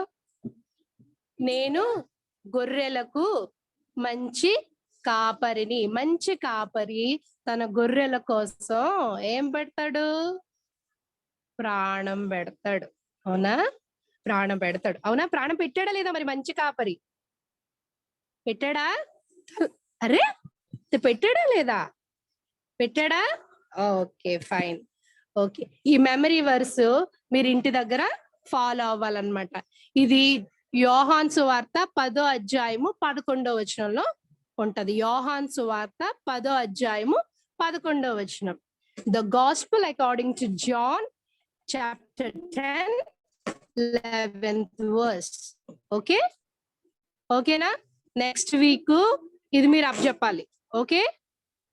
నేను గొర్రెలకు మంచి కాపరిని. మంచి కాపరి తన గొర్రెల కోసం ఏం పెడతాడు? ప్రాణం పెడతాడు. అవునా? ప్రాణం పెడతాడు. అవునా? ప్రాణం పెట్టాడా లేదా మరి మంచి కాపరి? పెట్టాడా? అరే, పెట్టాడా లేదా? పెట్టాడా? Okay, fine. ఓకే, ఈ మెమరీ వర్స్ మీరు ఇంటి దగ్గర ఫాలో అవ్వాలన్నమాట. ఇది యోహాను సువార్త 10వ అధ్యాయము 11వ వచనంలో ఉంటది. యోహాను సువార్త 10వ అధ్యాయము 11వ వచనం. The gospel according to John chapter 10 11th verse. Okay, ఓకేనా? నెక్స్ట్ వీక్ ఇది మీరు అప్ చెప్పాలి. Okay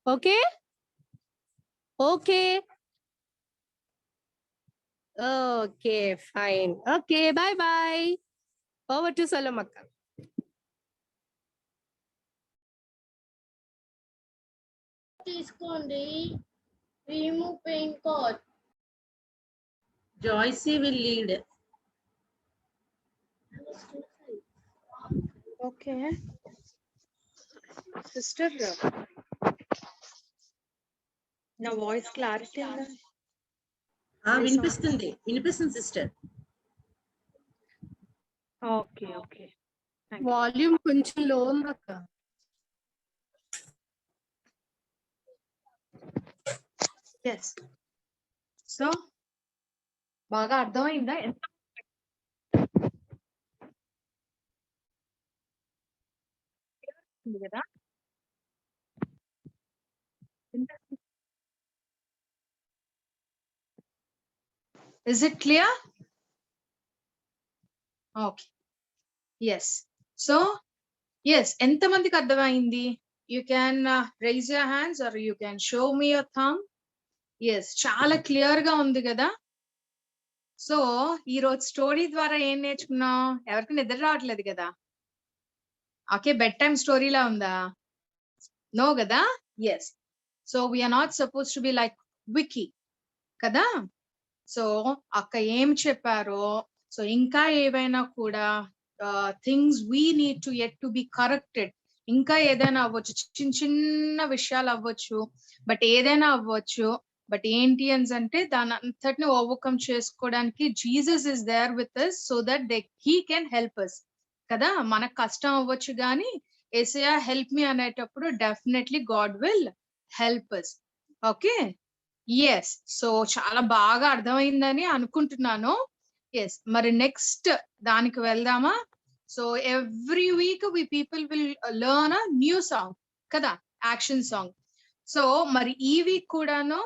okay okay Okay, fine. Okay, bye bye. Over to Salamaka. తీసుకోండి remove pain card. Joycey will lead. Okay. Sister, నా voice clarity ఉందా? వినిపిస్తుంది sister. Okay okay. Volume కొంచెం లో ఉందక్క. ఎస్. సో బాగా అర్థమైందా? కదా Is it clear? Okay. Yes. So, yes. ఎంతమందికి అర్థమైంది? You can raise your hands or you can show me your thumb. Yes. చాలా క్లియర్ గా ఉంది కదా? సో ఈ రోజు స్టోరీ ద్వారా ఏం నేర్చుకున్నాం? ఎవరికి నిద్ర రావట్లేదు కదా? ఓకే, బెడ్ టైమ్ స్టోరీలా ఉందా? నో కదా? Yes. So we are not suppose to be like వికీ కదా? సో అక్క ఏం చెప్పారో, సో ఇంకా ఏవైనా కూడా things we need to yet to be corrected, ఇంకా ఏదైనా అవ్వచ్చు, చిన్న చిన్న విషయాలు అవ్వచ్చు, బట్ ఏదైనా అవ్వచ్చు. బట్ ఏంటి అని అంటే దాని అంతటిని ఓవర్కమ్ చేసుకోవడానికి Jesus is there with us so that he can help us కదా. మనకు కష్టం అవ్వచ్చు కానీ యేసయ్యా హెల్ప్ మీ అనేటప్పుడు definitely God will help us. Okay, yes. So చాలా బాగా అర్థమైందని అనుకుంటున్నాను. ఎస్, మరి నెక్స్ట్ దానికి వెళ్దామా? So every week we people will learn a new song కదా, యాక్షన్ సాంగ్. సో మరి ఈ వీక్ కూడాను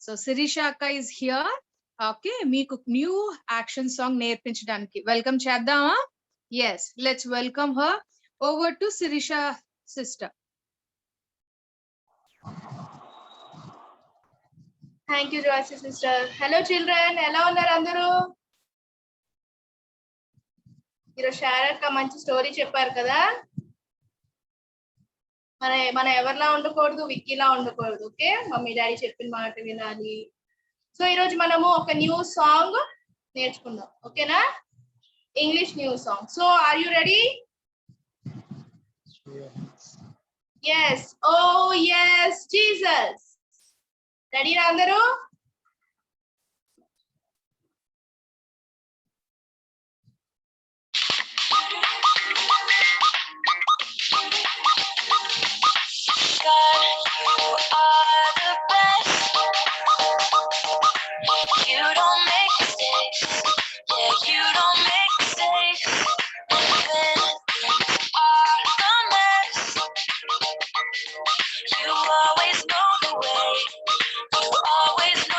సో శిరీష అక్క ఇస్ హియర్. ఓకే, మీకు న్యూ యాక్షన్ సాంగ్ నేర్పించడానికి వెల్కమ్ చేద్దామా? Yes, let's welcome her. Over to Shirisha sister. Thank you Joycie sister. Hello children, ఎలా ఉన్నారు అందరూ? ఈరోజు శారక్క మంచి స్టోరీ చెప్పారు కదా. మన ఎవరిలా ఉండకూడదు, విక్కీలా ఉండకూడదు. ఓకే, మమ్మీ డాడీ చెప్పిన మాట వినాలి. సో ఈరోజు మనము ఒక న్యూ సాంగ్ నేర్చుకుందాం. ఓకేనా? English new song. So are you ready? Yes. Oh yes Jesus. రెడీనా అందరూ? You don't make mistakes. Yeah, you don't make mistakes. When things are a mess, you always know the way. You always know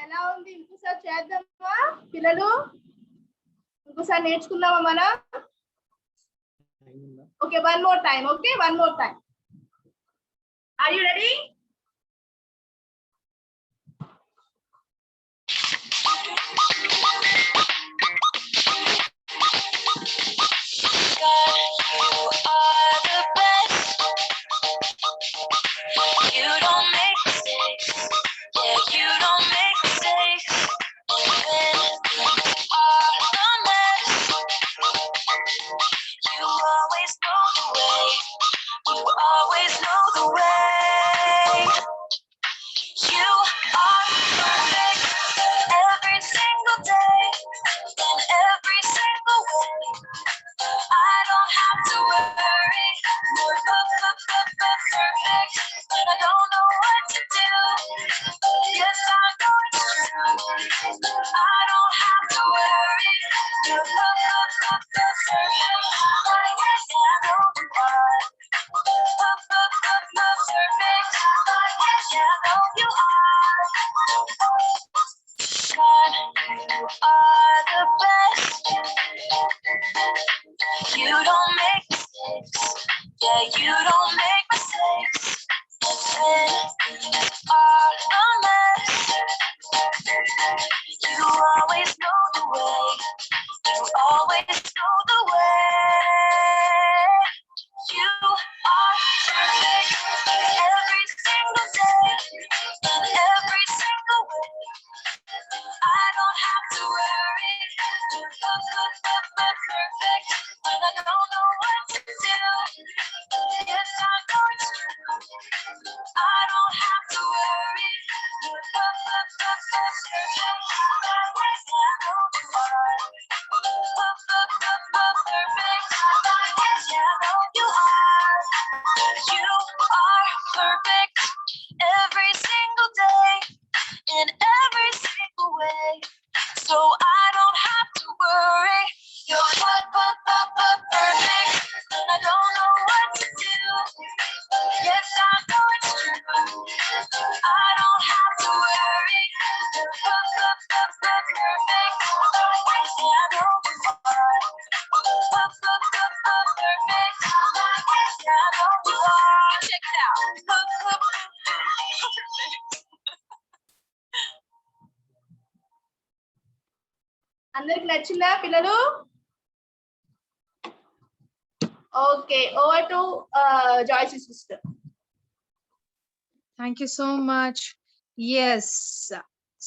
ఎలా ఉంది? ఇంకోసారి చేద్దామా పిల్లలు? ఇంకోసారి నేర్చుకుందామా మనం? Okay, one more time. Okay, one more time. Are you ready? You don't make mistakes. Yeah, you don't make mistakes. Even things are a mess. You always know the way. You always know the way. You are perfect every single day. In every single way. I don't have to worry. You're perfect when I don't know what to do. Yes, I know it's true. I don't have to worry. You're perfect. Yes, I know you are. Perfect. Yes, I know you are. God, you are the best. You don't make mistakes. Yeah, you don't make mistakes. When are a mess. You always know the way. You always know the way. You are perfect every single day. In every single way. I don't have to worry. You're perfect when I don't know what to do. Yes, I know it's true. I don't have to worry. You're perfect. Yes, I know you are. Perfect. Yes, I know you are. You are perfect every single day. In every single way, so I don't have to worry. You're perfect, and I don't know what to do. Yes, I know it's true. I don't have to worry. You're perfect. Yes, I know you are. Perfect. Yes, I know you are. Check it out. అందరికి నచ్చిందా పిల్లలు? Okay, over to Joycie sister. Thank you so much. Yes.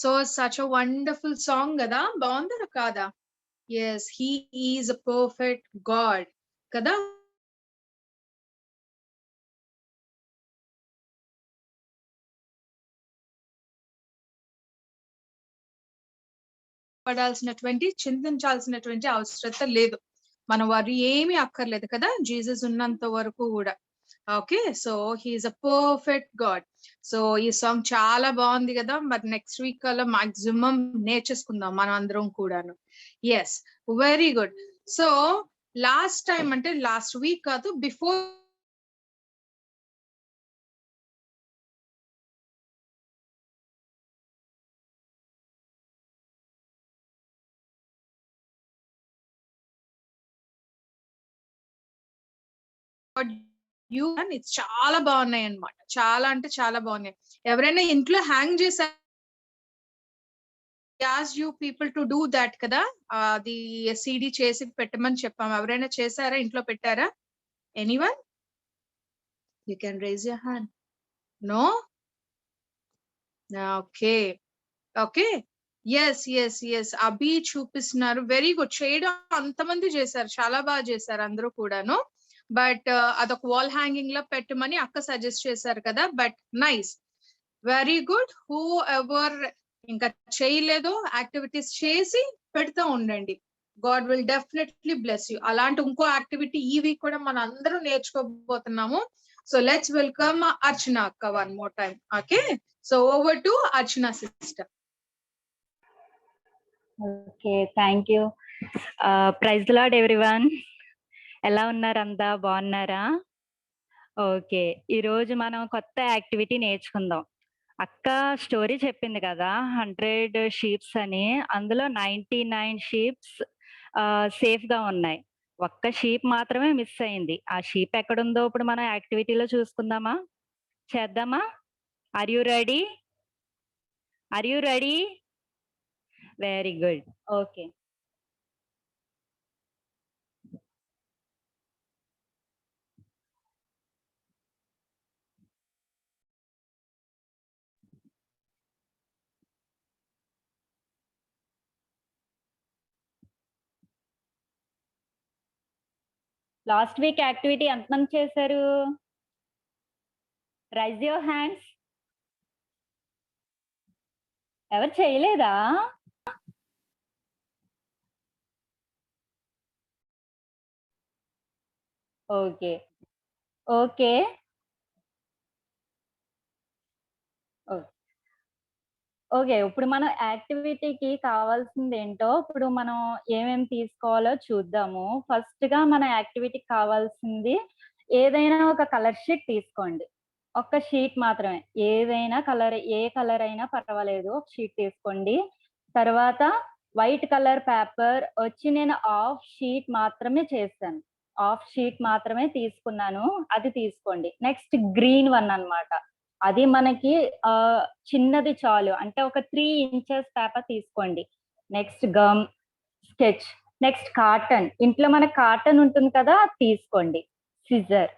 So such a wonderful song కదా, బాగుందా కాదా? Yes, he is a perfect God కదా. పడాల్సినటువంటి చింతించాల్సినటువంటి అవసరత లేదు. మన వారు ఏమీ అక్కర్లేదు కదా, జీసస్ ఉన్నంత వరకు కూడా. Okay, so he's a perfect God. So ఈ సాంగ్ చాలా బాగుంది కదా. మరి నెక్స్ట్ వీక్ అలా మాక్సిమం నేర్చేసుకుందాం మనం అందరం కూడాను. Yes, very good. So last time అంటే లాస్ట్ వీక్ కాదు, బిఫోర్ యూ ఇట్స్ చాలా బాగున్నాయి అన్నమాట. చాలా అంటే చాలా బాగున్నాయి. ఎవరైనా ఇంట్లో హ్యాంగ్ చేశారు, asked you people to do that కదా, అది సిడి చేసి పెట్టమని చెప్పాము. ఎవరైనా చేశారా? ఇంట్లో పెట్టారా? Anyone? You can raise your hand. No? Okay okay, yes Abhi చూపిస్తున్నారు. Very good. చేయడం అంతమంది చేశారు, చాలా బాగా చేశారు అందరూ కూడాను. బట్ అదొక వాల్ హ్యాంగింగ్ లో పెట్టమని అక్క సజెస్ట్ చేశారు కదా. But nice, very good. Whoever ఇంకా చేయలేదో యాక్టివిటీస్ చేసి పెడతా ఉండండి. God will definitely bless you. అలాంటి ఇంకో యాక్టివిటీ ఈ వీక్ కూడా మనం అందరూ నేర్చుకోబోతున్నాము. సో లెట్స్ వెల్కమ్ అర్చన అక్క one more time. Okay, so over to Archana sister. Okay, thank you. Praise the Lord everyone. ఎలా ఉన్నారు? అంతా బాగున్నారా? ఓకే, ఈరోజు మనం కొత్త యాక్టివిటీ నేర్చుకుందాం. అక్క స్టోరీ చెప్పింది కదా 100 షీప్స్ అని. అందులో 99 షీప్స్ సేఫ్ గా ఉన్నాయి. ఒక్క షీప్ మాత్రమే మిస్ అయింది. ఆ షీప్ ఎక్కడుందో ఇప్పుడు మనం యాక్టివిటీలో చూసుకుందామా? చేద్దామా? Are you ready? Are you ready? Very good. Okay. Last week activity ఎంతమంది చేశారు? Raise your hands. ఎవరు చేయలేదా? ఓకే. ఓకే. ఓకే. ఇప్పుడు మనం యాక్టివిటీకి కావాల్సింది ఏంటో ఇప్పుడు మనం ఏమేమి తీసుకోవాలో చూద్దాము. ఫస్ట్‌గా మన యాక్టివిటీకి కావాల్సింది ఏదైనా ఒక కలర్ షీట్ తీసుకోండి. ఒక్క షీట్ మాత్రమే. ఏదైనా కలర్ ఏ కలర్ అయినా పర్వాలేదు. ఒక షీట్ తీసుకోండి. తర్వాత వైట్ కలర్ పేపర్ వచ్చి నేను హాఫ్ షీట్ మాత్రమే చేశాను. హాఫ్ షీట్ మాత్రమే తీసుకున్నాను. అది తీసుకోండి. నెక్స్ట్ గ్రీన్ వన్ అన్నమాట. అది మనకి చిన్నది చాలు. అంటే ఒక 3 ఇంచెస్ పేపర్ తీసుకోండి. Next gum, sketch, next cotton. ఇంట్లో మనకు కాటన్ ఉంటుంది కదా! అది తీసుకోండి. సిజర్.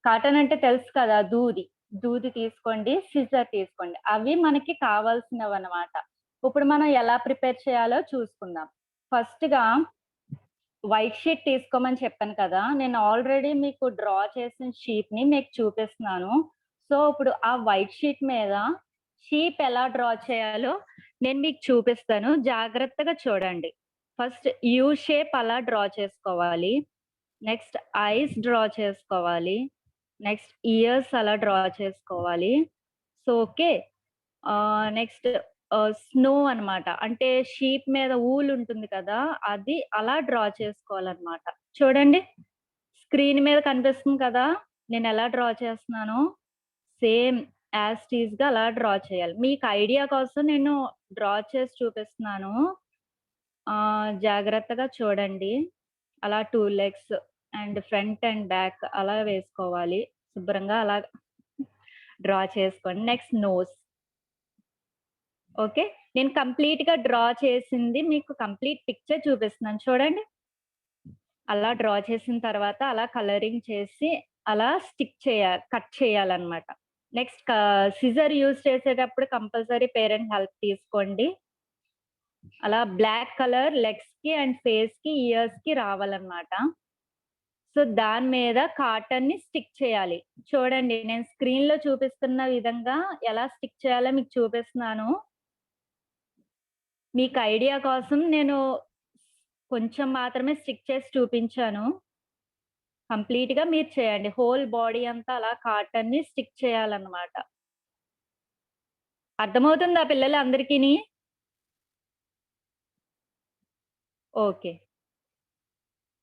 కాటన్ అంటే తెలుసు కదా! దూది. దూది తీసుకోండి. సిజర్ తీసుకోండి. అవి మనకి కావాల్సినవన్నమాట. ఇప్పుడు మనం ఎలా ప్రిపేర్ చేయాలో చూసుకుందాం. ఫస్ట్‌గా వైట్ షీట్ తీసుకోమని చెప్పాను కదా! నేను ఆల్రెడీ మీకు డ్రా చేసిన షీట్‌ని మీకు చూపిస్తున్నాను. సో, ఇప్పుడు ఆ వైట్ షీట్ మీద షీప్ ఎలా డ్రా చేయాలో నేను మీకు చూపిస్తాను. జాగ్రత్తగా చూడండి. ఫస్ట్ యూ షేప్ అలా డ్రా చేసుకోవాలి. నెక్స్ట్ ఐస్ డ్రా చేసుకోవాలి. నెక్స్ట్ ఇయర్స్ అలా డ్రా చేసుకోవాలి. So, okay. నెక్స్ట్ స్నో అన్నమాట. అంటే షీప్ మీద ఊల్ ఉంటుంది కదా! అది అలా డ్రా చేసుకోవాలన్నమాట. చూడండి. స్క్రీన్ మీద కనిపిస్తుంది కదా! నేను ఎలా డ్రా చేస్తున్నానో సేమ్ యాజ్ ఇట్ ఈస్‌గా అలా డ్రా చేయాలి. మీకు ఐడియా కోసం నేను డ్రా చేసి చూపిస్తున్నాను. జాగ్రత్తగా చూడండి. అలా 2 legs and front and back అలా వేసుకోవాలి. శుభ్రంగా అలా డ్రా చేసుకోండి. Next nose. ఓకే. నేను కంప్లీట్‌గా డ్రా చేసింది మీకు కంప్లీట్ పిక్చర్ చూపిస్తున్నాను చూడండి. అలా డ్రా చేసిన తర్వాత అలా కలరింగ్ చేసి అలా కట్ చేయాలన్నమాట. నెక్స్ట్ సిజర్ యూజ్ చేసేటప్పుడు కంపల్సరీ పేరెంట్ హెల్ప్ తీసుకోండి. అలా బ్లాక్ కలర్ లెగ్స్‌కి అండ్ ఫేస్‌కి, ఇయర్స్‌కి రావాలన్నమాట. సో, దాని మీద కాటన్‌ని స్టిక్ చేయాలి. చూడండి నేను స్క్రీన్‌లో చూపిస్తున్న విధంగా ఎలా స్టిక్ చేయాలో మీకు చూపిస్తున్నాను. మీకు ఐడియా కోసం నేను కొంచెం మాత్రమే స్టిక్ చేసి చూపించాను. కంప్లీట్‌గా మీరు చేయండి. హోల్ బాడీ అంతా అలా కాటన్‌ని స్టిక్ చేయాలన్నమాట. అర్థమవుతుందా పిల్లలందరికిని? ఓకే.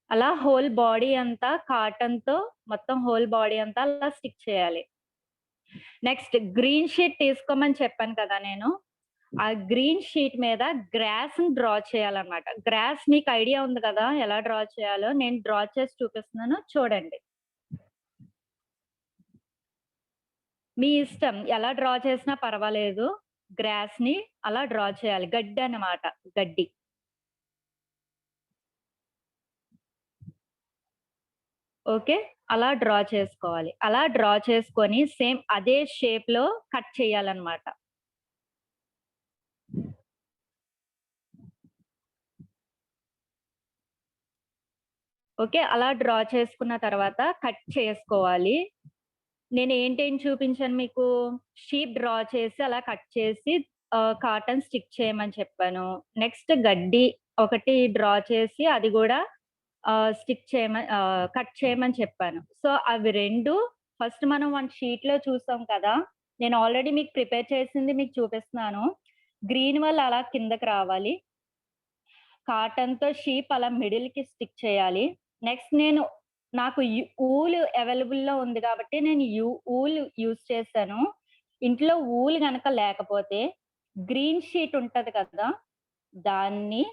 అలా హోల్ బాడీ అంతా కాటన్‌తో మొత్తం హోల్ బాడీ అంతా అలా స్టిక్ చేయాలి. నెక్స్ట్ గ్రీన్ షీట్ తీసుకోమని చెప్పాను కదా నేను. ఆ గ్రీన్ షీట్ మీద గ్రాస్‌ని డ్రా చేయాలన్నమాట. గ్రాస్ మీకు ఐడియా ఉంది కదా! ఎలా డ్రా చేయాలో నేను డ్రా చేసి చూపిస్తున్నాను చూడండి. మీ ఇష్టం ఎలా డ్రా చేసినా పర్వాలేదు. గ్రాస్‌ని అలా డ్రా చేయాలి. గడ్డి అన్నమాట. గడ్డి. ఓకే. అలా డ్రా చేసుకోవాలి. అలా డ్రా చేసుకొని సేమ్ అదే షేప్‌లో కట్ చేయాలన్నమాట. ఓకే. అలా డ్రా చేసుకున్న తర్వాత కట్ చేసుకోవాలి. నేను ఏంటేం చూపించాను మీకు? షీప్ డ్రా చేసి అలా కట్ చేసి కాటన్ స్టిక్ చేయమని చెప్పాను. నెక్స్ట్ గడ్డి ఒకటి డ్రా చేసి అది గూడా కట్ చేయమని చెప్పాను. సో, అవి 2 ఫస్ట్ మనం మన షీట్‌లో చూసాం కదా! నేను ఆల్రెడీ మీకు ప్రిపేర్ చేసింది మీకు చూపిస్తున్నాను. గ్రీన్ వల్ల అలా కిందకి రావాలి. కాటన్‌తో షీప్ అలా మిడిల్‌కి స్టిక్ చేయాలి. నెక్స్ట్ నాకు ఊల్ అవైలబుల్‌లో ఉంది కాబట్టి నేను ఊల్ యూజ్ చేశాను. ఇంట్లో ఊలు గనక లేకపోతే గ్రీన్ షీట్ ఉంటది కదా, దాన్ని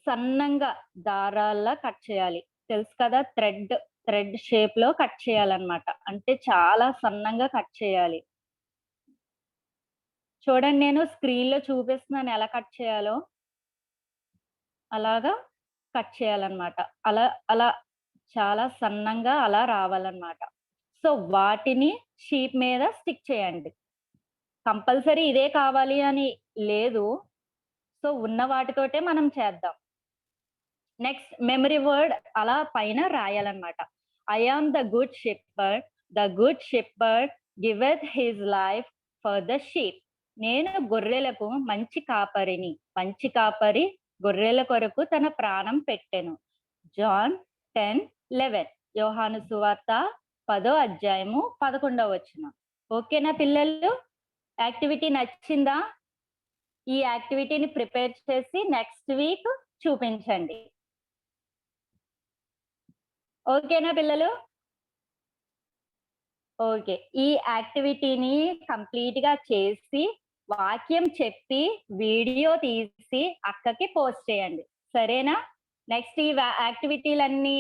సన్నంగా దారాల్లా కట్ చేయాలి. తెలుసు కదా, థ్రెడ్ షేప్ లో కట్ చేయాలన్నమాట. అంటే చాలా సన్నంగా కట్ చేయాలి. చూడండి, నేను స్క్రీన్ లో చూపిస్తున్నాను ఎలా కట్ చేయాలో. అలాగా కట్ చేయాలన్నమాట. అలా చాలా సన్నంగా అలా రావాలన్నమాట. సో వాటిని షీట్ మీద స్టిక్ చేయండి. కంపల్సరీ ఇదే కావాలి అని లేదు. సో ఉన్న వాటితోటే మనం చేద్దాం. నెక్స్ట్ మెమరీ వర్డ్ అలా పైన రాయాలన్నమాట. I am the good shepherd giveth his life for the sheep. నేను గొర్రెలకు మంచి కాపరి గొర్రెల కొరకు తన ప్రాణం పెట్టెను. జాన్ 10:11. యోహాను సువార్త 10వ అధ్యాయము 11వ వచనం. ఓకేనా పిల్లలు? యాక్టివిటీ నచ్చిందా? ఈ యాక్టివిటీని ప్రిపేర్ చేసి నెక్స్ట్ వీక్ చూపించండి. ఓకేనా పిల్లలు? ఓకే, ఈ యాక్టివిటీని కంప్లీట్ గా చేసి వాక్యం చెప్పి వీడియో తీసి అక్కకి పోస్ట్ చేయండి. సరేనా? నెక్స్ట్ ఈ యాక్టివిటీలన్నీ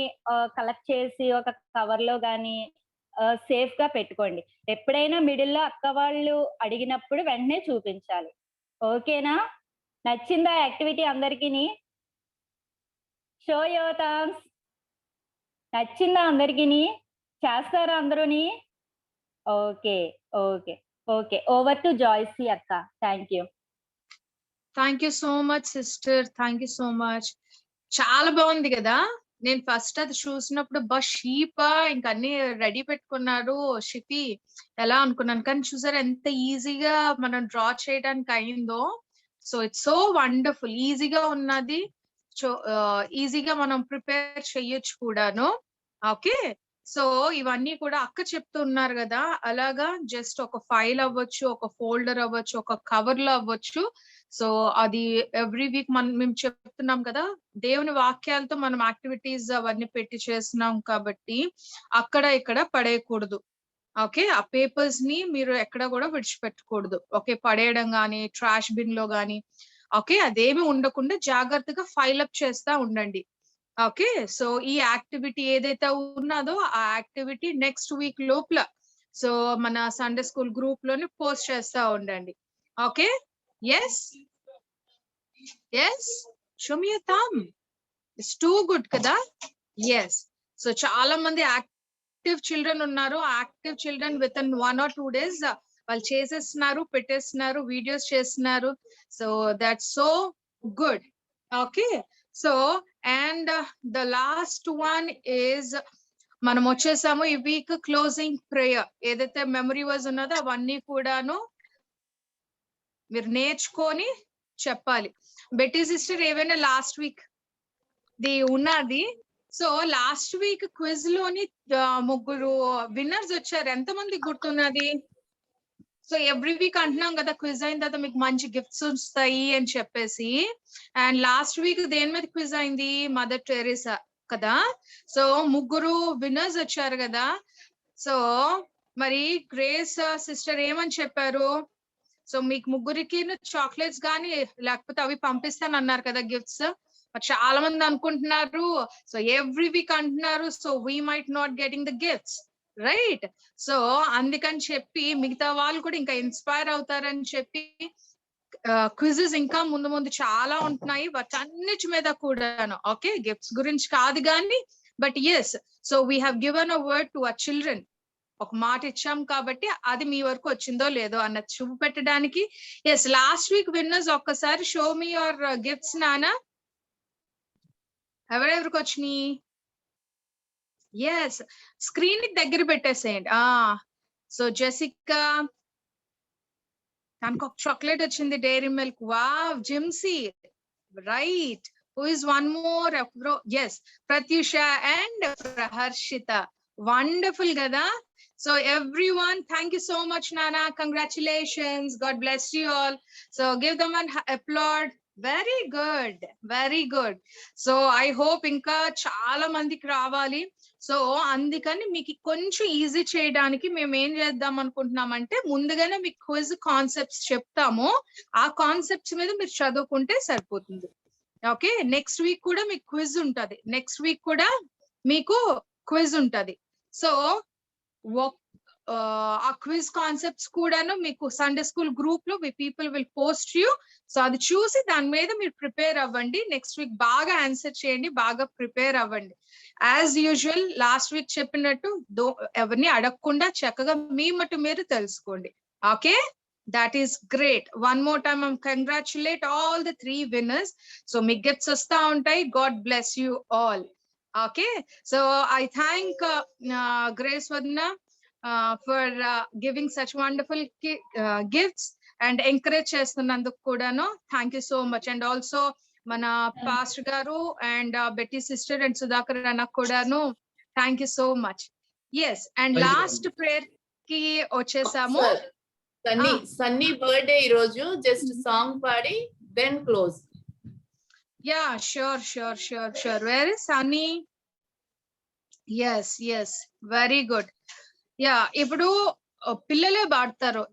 కలెక్ట్ చేసి ఒక కవర్ లో కానీ సేఫ్ గా పెట్టుకోండి. ఎప్పుడైనా మిడిల్లో అక్క వాళ్ళు అడిగినప్పుడు వెంటనే చూపించాలి. ఓకేనా? నచ్చిందా యాక్టివిటీ అందరికీ? Show your thumbs. నచ్చిందా అందరికీ? చేస్తారా అందరూని? Okay okay okay, over to Joycie అక్క. Thank you. Thank you so much sister, thank you so much. చాలా బాగుంది కదా. నేను ఫస్ట్ అది చూసినప్పుడు షీపా ఇంక అన్ని రెడీ పెట్టుకున్నారు షిపి ఎలా అనుకున్నాను, కానీ చూసారు ఎంత ఈజీగా మనం డ్రా చేయడానికి అయిందో. సో ఇట్స్ సో వండర్ఫుల్, ఈజీగా ఉన్నది. సో ఈజీగా మనం ప్రిపేర్ చెయ్యొచ్చు కూడాను. ఓకే, సో ఇవన్నీ కూడా అక్క చెప్తున్నారు కదా, అలాగా జస్ట్ ఒక ఫైల్ అవ్వచ్చు, ఒక ఫోల్డర్ అవ్వచ్చు, ఒక కవర్ లో అవ్వచ్చు. సో అది ఎవ్రీ వీక్ మేము చెప్తున్నాం కదా, దేవుని వాక్యాలతో మనం యాక్టివిటీస్ అవన్నీ పెట్టి చేస్తున్నాం కాబట్టి అక్కడ ఇక్కడ పడేయకూడదు. ఓకే, ఆ పేపర్స్ ని మీరు ఎక్కడ కూడా విడిచిపెట్టకూడదు. ఓకే, పడేయడం గానీ ట్రాష్ బిన్ లో గానీ ఓకే అదేమి ఉండకుండా జాగ్రత్తగా ఫైల్ అప్ చేస్తా ఉండండి. ఓకే, సో ఈ యాక్టివిటీ ఏదైతే ఉన్నదో ఆ యాక్టివిటీ నెక్స్ట్ వీక్ లోపల సో మన సండే స్కూల్ గ్రూప్ లోని పోస్ట్ చేస్తా ఉండండి. Okay, yes yes, show me your thumb. It's too good కదా. ఎస్, సో చాలా మంది యాక్టివ్ చిల్డ్రన్ ఉన్నారు. Active children with in 1 or 2 days వాళ్ళు చేసేస్తున్నారు, పెట్టేస్తున్నారు, వీడియోస్ చేస్తున్నారు. So that's so good. Okay, so and the last one is మనం వచ్చేసాము ఈ వీక్ క్లోజింగ్ ప్రేయర్. ఏదైతే మెమరీ వర్స్ ఉన్నదో అవన్నీ కూడాను మీరు నేర్చుకొని చెప్పాలి. బెటీ సిస్టర్ ఏవైనా లాస్ట్ వీక్ ది ఉన్నది. సో లాస్ట్ వీక్ క్విజ్ లోని 3 విన్నర్స్ వచ్చారు. ఎంతమంది గుర్తున్నది? సో ఎవ్రీ వీక్ అంటున్నాం కదా క్విజ్ అయిన తర్వాత మీకు మంచి గిఫ్ట్స్ వస్తాయి అని చెప్పేసి. అండ్ లాస్ట్ వీక్ దేని మీద క్విజ్ అయింది? మదర్ టెరెసా కదా. సో 3 విన్నర్స్ వచ్చారు కదా. సో మరి గ్రేస్ సిస్టర్ ఏమని చెప్పారు? సో మీకు 3కి చాక్లెట్స్ కానీ లేకపోతే అవి పంపిస్తాను అన్నారు కదా గిఫ్ట్స్. చాలా మంది అనుకుంటున్నారు, సో ఎవ్రీ వీక్ అంటున్నారు, so we might not getting the gifts, right? So అందుకని చెప్పి మిగతా వాళ్ళు కూడా ఇంకా ఇన్స్పైర్ అవుతారని చెప్పి క్విజెస్ ఇంకా ముందు ముందు చాలా ఉంటున్నాయి. వాటన్నిటి మీద కూడాను ఓకే, గిఫ్ట్స్ గురించి కాదు కానీ but yes, so we have given a word to our children. ఒక మాట ఇచ్చాం కాబట్టి అది మీ వరకు వచ్చిందో లేదో అన్నది చూపెట్టడానికి. ఎస్, లాస్ట్ వీక్ విన్నర్స్ ఒక్కసారి షో మీ యువర్ గిఫ్ట్స్ నానా. ఎవరెవరికి వచ్చినాయి? ఎస్, స్క్రీన్ కి దగ్గర పెట్టేసేయండి. సో జెసికా దానికి ఒక చాక్లెట్ వచ్చింది, Dairy Milk. Wow, Jimsy, right. Who is one more? Yes, Pratyusha and Harshita. Wonderful కదా. So everyone, thank you so much, Nana. Congratulations. God bless you all. So give them an applaud. Very good, very good. So I hope ఇంకా చాలా మందికి రావాలి. So అందుకని మీకు కొంచెం easy చేయడానికి మేము ఏం చేద్దాం అనుకుంటున్నామంటే, ముందుగానే మీకు క్విజ్ కాన్సెప్ట్స్ చెప్తాము. ఆ కాన్సెప్ట్స్ మీద మీరు చదువుకుంటే సరిపోతుంది. ఓకే, నెక్స్ట్ వీక్ కూడా మీకు క్విజ్ ఉంటది. నెక్స్ట్ వీక్ కూడా మీకు క్విజ్ ఉంటది. సో ఆ క్విజ్ కాన్సెప్ట్స్ కూడాను మీకు సండే స్కూల్ గ్రూప్ లో people will post you. So అది చూసి దాని మీద మీరు ప్రిపేర్ అవ్వండి. నెక్స్ట్ వీక్ బాగా ఆన్సర్ చేయండి, బాగా ప్రిపేర్ అవ్వండి. యాజ్ యూజువల్ లాస్ట్ వీక్ చెప్పినట్టు ఎవరిని అడగకుండా చక్కగా మీ మటు మీరు తెలుసుకోండి. Okay, that is great. One more time I congratulate all the 3 winners. So మీకు gifts వస్తా ఉంటాయి. God bless you all. Okay, so I thank Grace Vadna for giving such wonderful gifts and encourage చేస్తున్నందుకు కూడాను. Thank you so much. And also మన pastor గారు and Betty sister and Sudhakar అన్న కూడాను thank you so much. Yes, and last prayer కి వచ్చేసాము. Sunny birthday ఈ రోజు, జస్ట్ సాంగ్ పాడి then close. Yeah, sure. Where is Sunny? Yes, very good. Yeah, ఇప్పుడు పిల్లలే పాడతారు.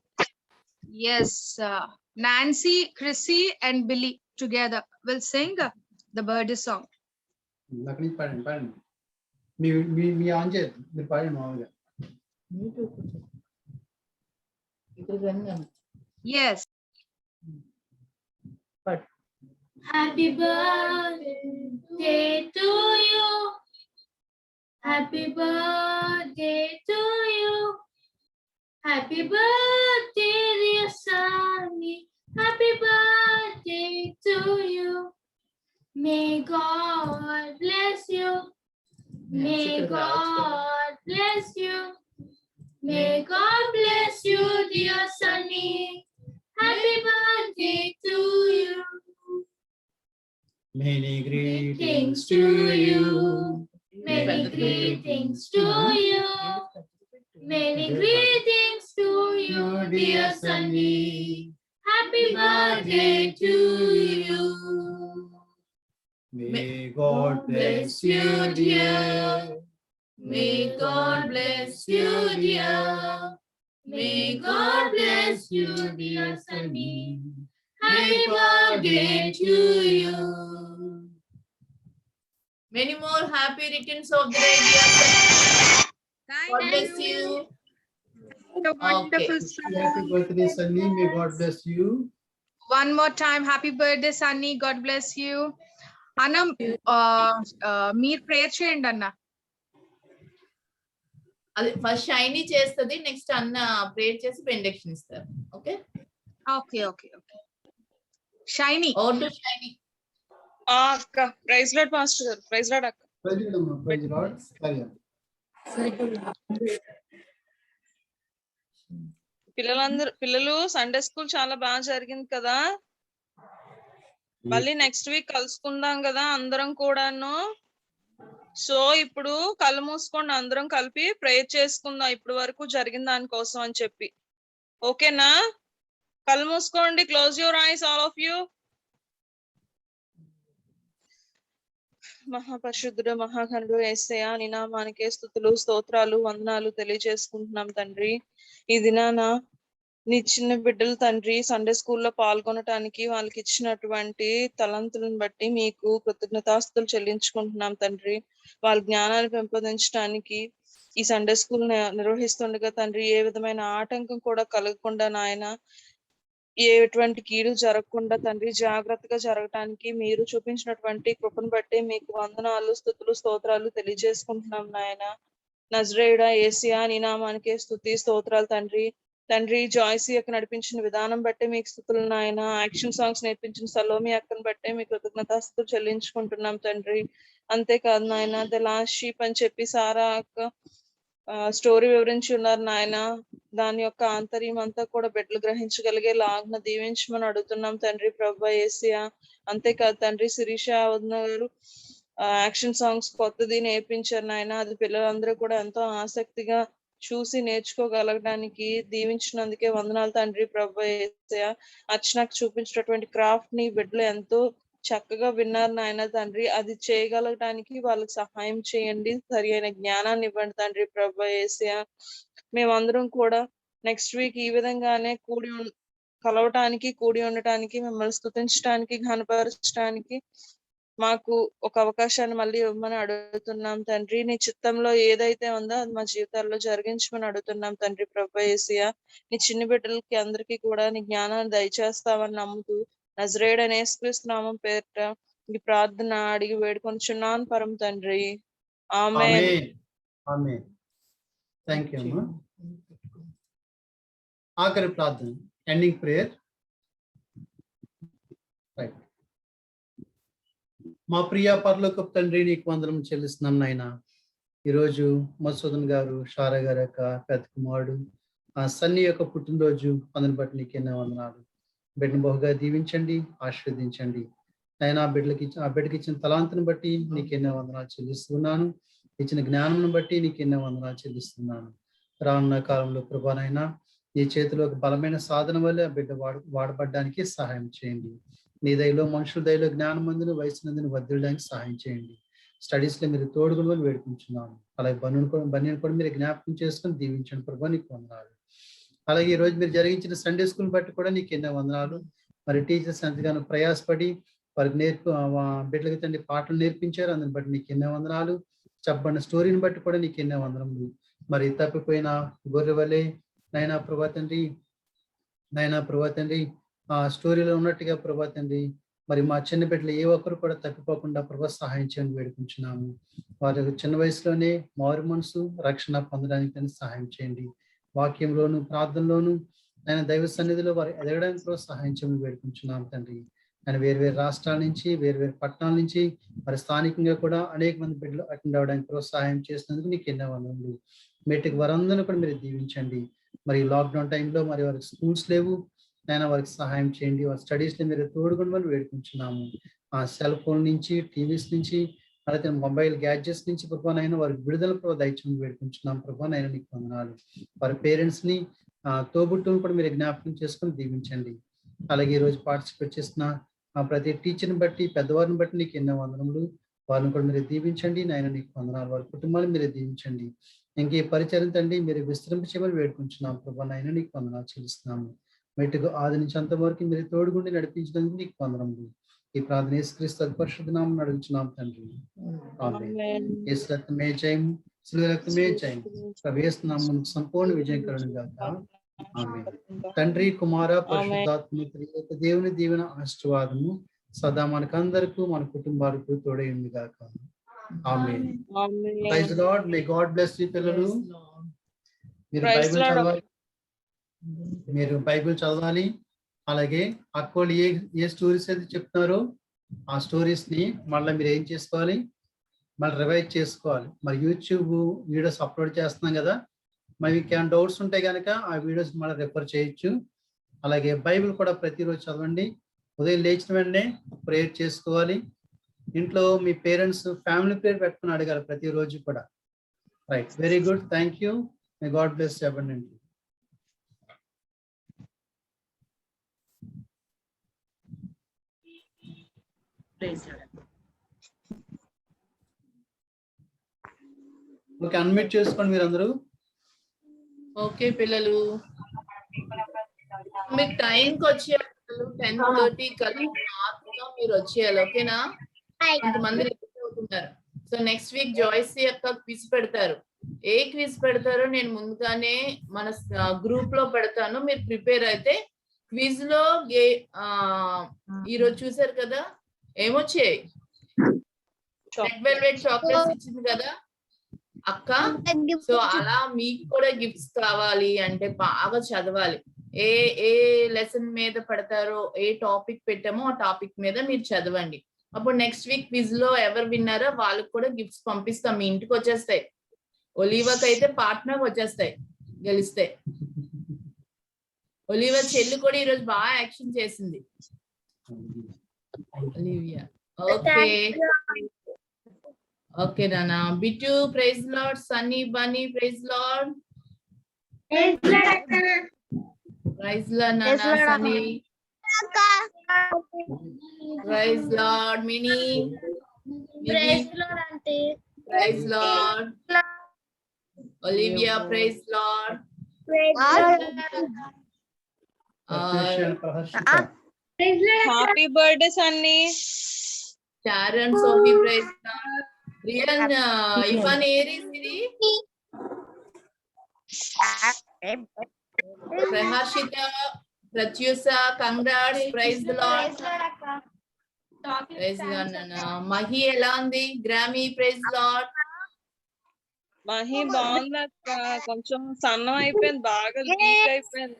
Yes, Nancy, Chrissy and Billy together will sing the birthday song. పాడండి. Me on చేయండి, మీరు పాడండి మామూలుగా. Yes. Happy birthday to you. Happy birthday to you. Happy birthday, dear Sunny. Happy birthday to you. May God bless you. May God bless you. May God bless you, dear Sunny. Happy birthday to you. Many Greetings to you. Many greetings to you. Many greetings to you, dear Sunny. Happy birthday to you. May God bless you, dear. May God bless you, dear. May God bless you, dear Sunny. Happy birthday to you. Many more happy returns of the day, dear Sunny. God bless you. A wonderful song. Happy birthday, Sunny. May God bless you. One more time, happy birthday, Sunny. God bless you. Anna, మీరు prayer చేయండి అన్న. అది first shiny చేస్తుంది, next అన్న prayer చేసి బెండక్షన్ ఇస్తారు. Okay okay. Shiny. Over to shiny. అక్క praise lord master గారు. ప్రైజ్ లార్డ్ అక్క. Praise the Lord. పిల్లలు సండే స్కూల్ చాలా బాగా జరిగింది కదా. మళ్ళీ నెక్స్ట్ వీక్ కలుసుకుందాం కదా అందరం కూడాను. సో ఇప్పుడు కళ్ళు మూసుకోండి, అందరం కలిపి ప్రేయర్ చేసుకుందాం ఇప్పటి వరకు జరిగిన దానికోసం అని చెప్పి. ఓకేనా? కళ్ళు మూసుకోండి. Close your eyes all of you. మహాపరిశుద్ధుడు మహాగణుడు యేసయ్య, నీ నామానికే స్తుతులు స్తోత్రాలు వందనాలు తెలియజేసుకుంటున్నాం తండ్రి. ఈ దినాన నీ చిన్న బిడ్డలు తండ్రి సండే స్కూల్లో పాల్గొనటానికి వాళ్ళకి ఇచ్చినటువంటి తలంతులను బట్టి మీకు కృతజ్ఞతాస్తులు చెల్లించుకుంటున్నాం తండ్రి. వాళ్ళ జ్ఞానాన్ని పెంపొందించడానికి ఈ సండే స్కూల్ నిర్వహిస్తుండగా తండ్రి ఏ విధమైన ఆటంకం కూడా కలగకుండా నాయన, ఎటువంటి కీడు జరగకుండా తండ్రి జాగ్రత్తగా జరగటానికి మీరు చూపించినటువంటి కృపను బట్టి మీకు వందనాలు స్తుతులు స్తోత్రాలు తెలియజేసుకుంటున్నాం నాయన. నజరేయుడా యేసయ్య, నీ నామానికే స్తుతి స్తోత్రాలు తండ్రి. తండ్రి జాయ్సీ అక్క నడిపించిన విధానం బట్టే మీకు స్తుతులు నాయన. యాక్షన్ సాంగ్స్ నేర్పించిన సలోమి అక్కను బట్టే మీకు కృతజ్ఞతాస్తులు చెల్లించుకుంటున్నాం తండ్రి. అంతేకాదు నాయన, ద లాస్ట్ షీప్ అని చెప్పి సారా అక్క స్టోరీ వివరించి ఉన్నారు నాయన. దాని యొక్క ఆంతర్యం అంతా కూడా బిడ్డలు గ్రహించగలిగే లాగ్న దీవించమని అడుగుతున్నాం తండ్రి ప్రభువా యేసయ్య. అంతేకాదు తండ్రి శిరీష వదిన గారు యాక్షన్ సాంగ్స్ కొత్తది నేర్పించారు నాయన. అది పిల్లలందరూ కూడా ఎంతో ఆసక్తిగా చూసి నేర్చుకోగలగడానికి దీవించినందుకే వందనాలు తండ్రి ప్రభు యేసయ్య. అర్చనకు చూపించినటువంటి క్రాఫ్ట్ ని బిడ్డలు ఎంతో చక్కగా విన్నారు నాయన తండ్రి. అది చేయగలగడానికి వాళ్ళకి సహాయం చేయండి, సరి అయిన జ్ఞానాన్ని ఇవ్వండి తండ్రి ప్రభు యేసయ్య. మేమందరం కూడా నెక్స్ట్ వీక్ ఈ విధంగానే కలవటానికి, కూడి ఉండటానికి, మిమ్మల్ని స్తుతించడానికి, ఘనపరచడానికి మాకు ఒక అవకాశాన్ని మళ్ళీ ఇవ్వమని అడుగుతున్నాం తండ్రి. నీ చిత్తంలో ఏదైతే ఉందో అది మా జీవితాల్లో జరిగించమని అడుగుతున్నాం తండ్రి ప్రభు యేసయ్య. నీ చిన్న బిడ్డలకి అందరికీ కూడా నీ జ్ఞానాన్ని దయచేస్తావని నమ్ముతూ నజరేయుడైన యేసుక్రీస్తు నామం పేరిట ఈ ప్రార్థన అడిగి వేడుకొనుచున్నాను పరమ తండ్రి. ఆమేన్. ఆమేన్. ఆమేన్. థ్యాంక్ యూ అమ్మా. ఆఖరి ప్రార్థన, ఎండింగ్ ప్రేయర్. రైట్. మా ప్రియ పరలోకపు తండ్రి, నీకు వందనం చెల్లిస్తున్నాం నాయన. ఈరోజు మధుసూదన్ గారు, షారా గారి యొక్క పెద్ద కుమారుడు సన్నీ యొక్క పుట్టినరోజు, అందుని బట్టి నీకు ఎన్నో వందనాలు. బిడ్డను బహుగా దీవించండి, ఆశీర్వదించండి నాయన. ఆ బిడ్డకి ఇచ్చిన తలాంతుని బట్టి నీకు ఎన్నో వందనాలు చెల్లిస్తున్నాను. ఇచ్చిన జ్ఞానం బట్టి నీకు ఎన్నో వందనాలు చెల్లిస్తున్నాను. రానున్న కాలంలో ప్రభానైనా నీ చేతిలో ఒక బలమైన సాధన వల్ల ఆ బిడ్డ వాడబడ్డానికి సహాయం చేయండి. నీ దయలో, మనుషుల దయలో జ్ఞానం మందును, వయసునందును వర్ధిల్లడానికి సహాయం చేయండి. స్టడీస్ లో మీరు తోడుగులు వేడుకుంటున్నాను. అలాగే బన్నీని కూడా మీరు జ్ఞాపకం చేసుకొని దీవించండి ప్రభా, నీకు వందనాలు. అలాగే ఈ రోజు మీరు జరిగించిన సండే స్కూల్ బట్టి కూడా నీకు ఎన్నో వందనాలు. మరి టీచర్స్ ఎంతగానో ప్రయాసపడి వారికి బిడ్డలకి తండ్రి పాటలు నేర్పించారు, అందుని బట్టి నీకు ఎన్నో వందనాలు. చెప్పబడిన స్టోరీని బట్టి కూడా నీకు ఎన్నో వందనములు. మరి తప్పిపోయిన గొర్రె వలె నైనా ప్రభా తండ్రి ఆ స్టోరీలో ఉన్నట్టుగా ప్రభా తండ్రి, మరి మా చిన్న బిడ్డలు ఏ ఒక్కరు కూడా తప్పిపోకుండా ప్రభా సహాయం చేయని వేడుకుంటున్నాము. వారి చిన్న వయసులోనే మారు మనసు, రక్షణ పొందడానికి సహాయం చేయండి. వాక్యంలోను, ప్రార్థనలోను ఆయన దైవ సన్నిధిలో వారు ఎదగడానికి కూడా సహాయం చేయమని వేడుకుంటున్నాం తండ్రి. ఆయన వేరు రాష్ట్రాల నుంచి, వేరు పట్టణాల నుంచి, మరి స్థానికంగా కూడా అనేక మంది బిడ్డలు అటెండ్ అవ్వడానికి కూడా సహాయం చేసినందుకు నీకు ఎన్నో వందనములు. మెట్రిక్ వారందరినీ కూడా మీరు దీవించండి. మరి లాక్డౌన్ టైంలో మరి వారికి స్కూల్స్ లేవు, ఆయన వారికి సహాయం చేయండి. వారి స్టడీస్ లో మీరు తోడుగుండమని వేడుకుంటున్నాము. ఆ సెల్ ఫోన్ నుంచి, టీవీస్ నుంచి, అలాగే మొబైల్ గ్యాడ్జెట్స్ నుంచి ప్రభానైనా వారికి విడుదల ప్రభావ దయచేసి వేడుకుంటున్నాం. ప్రభానైనా నీకు వందనాలు. వారి పేరెంట్స్ ని, తోబుట్టును కూడా మీరు జ్ఞాపకం చేసుకొని దీవించండి. అలాగే ఈ రోజు పార్టిసిపేట్ చేస్తున్న ప్రతి టీచర్ని బట్టి, పెద్దవారిని బట్టి నీకు ఎన్నో వందనములు. వారిని కూడా మీరు దీవించండి నాయన, నీకు వందనాలు. వారి కుటుంబాన్ని మీరు దీవించండి. ఇంకే పరిచయం తండ్రి మీరు విశ్రమించమని వేడుకుంటున్నాం ప్రభానైనా నీకు వందనాలు చెల్లిస్తున్నాము. మెట్టుకు ఆది నుంచి అంతవరకు మీరు తోడుగుండి నడిపించినందుకు నీకు వందనములు. ఈ ప్రార్థన యేసుక్రీస్తు పరిశుద్ధ నామమున అడుగుచున్నాం తండ్రి. ఆమేన్. యేసు రక్తమే జయం, శిలువ రక్తమే జయం. యేసు నామమున సంపూర్ణ విజయం కలుగును గాక. ఆమేన్. తండ్రి, కుమార, పరిశుద్ధాత్మ త్రియేక దేవుని దీవెన, ఆశీర్వాదము సదా మనకందరకు, మన కుటుంబాలకు తోడై ఉంది గాక. Amen. Praise the Lord. May God bless you పిల్లలు. మీరు బైబిల్ చదవాలి. అలాగే అక్కోళ్ళు ఏ స్టోరీస్ అయితే చెప్తున్నారో ఆ స్టోరీస్ ని మళ్ళీ మీరు ఏం చేసుకోవాలి, మళ్ళీ రివైజ్ చేసుకోవాలి. మరి యూట్యూబ్ వీడియోస్ అప్లోడ్ చేస్తున్నాం కదా, మరి మీకు ఏమైనా డౌట్స్ ఉంటే కనుక ఆ వీడియోస్ మళ్ళీ రెఫర్ చేయొచ్చు. అలాగే బైబిల్ కూడా ప్రతిరోజు చదవండి. ఉదయం లేచిన వెంటనే ప్రేయర్ చేసుకోవాలి. ఇంట్లో మీ పేరెంట్స్ ఫ్యామిలీ ప్రేయర్ పెట్టుకుని అడగాలి ప్రతిరోజు కూడా. Right, very good, thank you. May God bless you abundantly. Okay, unmute చేసుకోండి మీరు అందరూ. ఓకే పిల్లలు, మీకు టైంకి వచ్చేయాలి. 10:30 కల్లా మార్పుగా మీరు వచ్చేయాలి. ఓకేనా? కొంతమంది అవుతున్నారు. సో నెక్స్ట్ వీక్ జాయ్స్ యొక్క క్విజ్ పెడతారు. ఏ క్విజ్ పెడతారో నేను ముందుగానే మన గ్రూప్ లో పెడతాను. మీరు ప్రిపేర్ అయితే క్విజ్ లో ఈరోజు చూసారు కదా ఏమొచ్చాయి? రెడ్ వెల్వెట్ చాక్లెట్స్ ఇచ్చింది కదా అక్క. సో అలా మీకు కూడా గిఫ్ట్స్ కావాలి అంటే బాగా చదవాలి. ఏ ఏ లెసన్ మీద పెడతారో, ఏ టాపిక్ పెట్టామో ఆ టాపిక్ మీద మీరు చదవండి. అప్పుడు నెక్స్ట్ వీక్ క్విజ్ లో ఎవరు విన్నారో వాళ్ళకి కూడా గిఫ్ట్స్ పంపిస్తాం. మీ ఇంటికి వచ్చేస్తాయి. ఒలీవాకి అయితే పార్ట్నర్ వచ్చేస్తాయి గెలిస్తే. ఒలీవా చెల్లి కూడా ఈరోజు బాగా యాక్షన్ చేసింది. ఒలీవియా ఓకే ఓకే నానా. Bittu praise Lord. Sunny Bunny praise Lord. Praise Lord, Nana, Sunny. Praise Lord, Mini. Praise Lord, Auntie. Praise Lord. Olivia, praise Lord. Happy birthday Sunny. Sharon, Sophie, praise God. Rian, Ivan, Aries, Siri. Prahashita, Pratyusa, congrats, praise the Lord. Praise God, Nana. Mahi, Elandi, Grammy, praise the Lord. Mahi బాగుంది అక్క, కొంచెం సన్నం అయిపోయింది, బాగా week అయిపోయింది,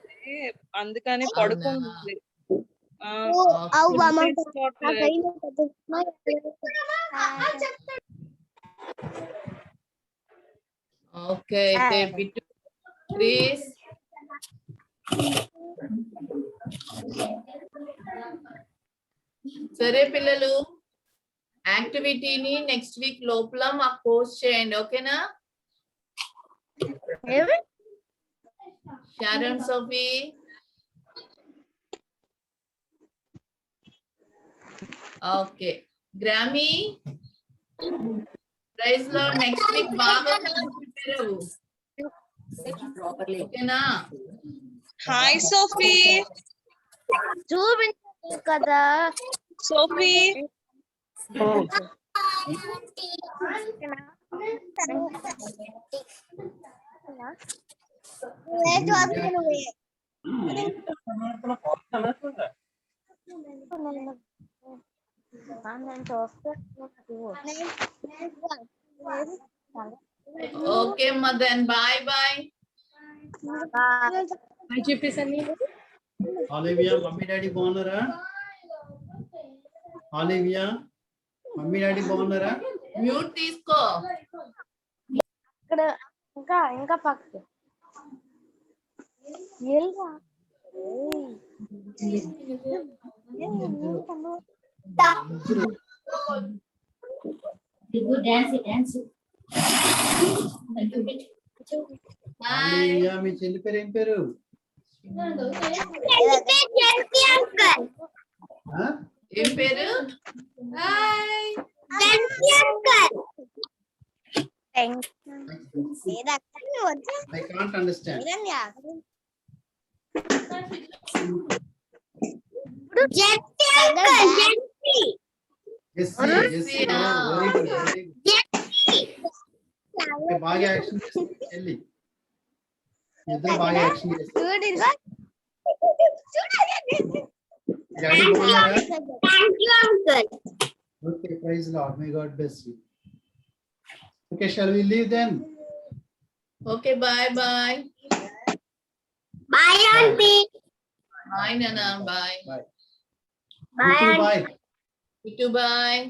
అందుకని పడుకుంది. Okay, Bitu, Chris. సరే పిల్లలు, యాక్టివిటీని నెక్స్ట్ వీక్ లోపల మాకు పోస్ట్ చేయండి, ఓకేనా? Sharon, Sophie. Okay. Grammy. Praise Lord. Next week బాగా prepare అవ్వు. ఓకేనా? Hi Sophie. చూపించు కదా Sophie. Okay Madan, bye bye. Olivia mummy daddy బాగున్నారా? ఆలివియా మమ్మీ డాడీ బాగున్నారా? మ్యూట్ తీసుకో. ఇక్కడ ఇంకా పక్క ఆలివియా మీ చెల్లి పేరు ఏం పేరు? ఏం పేరు? I can't understand. Yes, yes, very good, very good. Okay, బాగా యాక్షన్ చేస్తుంది చెల్లి. ఇద్దరు బాగా యాక్షన్ చేస్తారు. డాడీ బాగున్నారా? Okay, praise Lord. May God bless you. Okay, shall we leave then? Okay, bye bye. Bye, Auntie. Bye, Nana. Bye. Bye. Bye. You too, bye.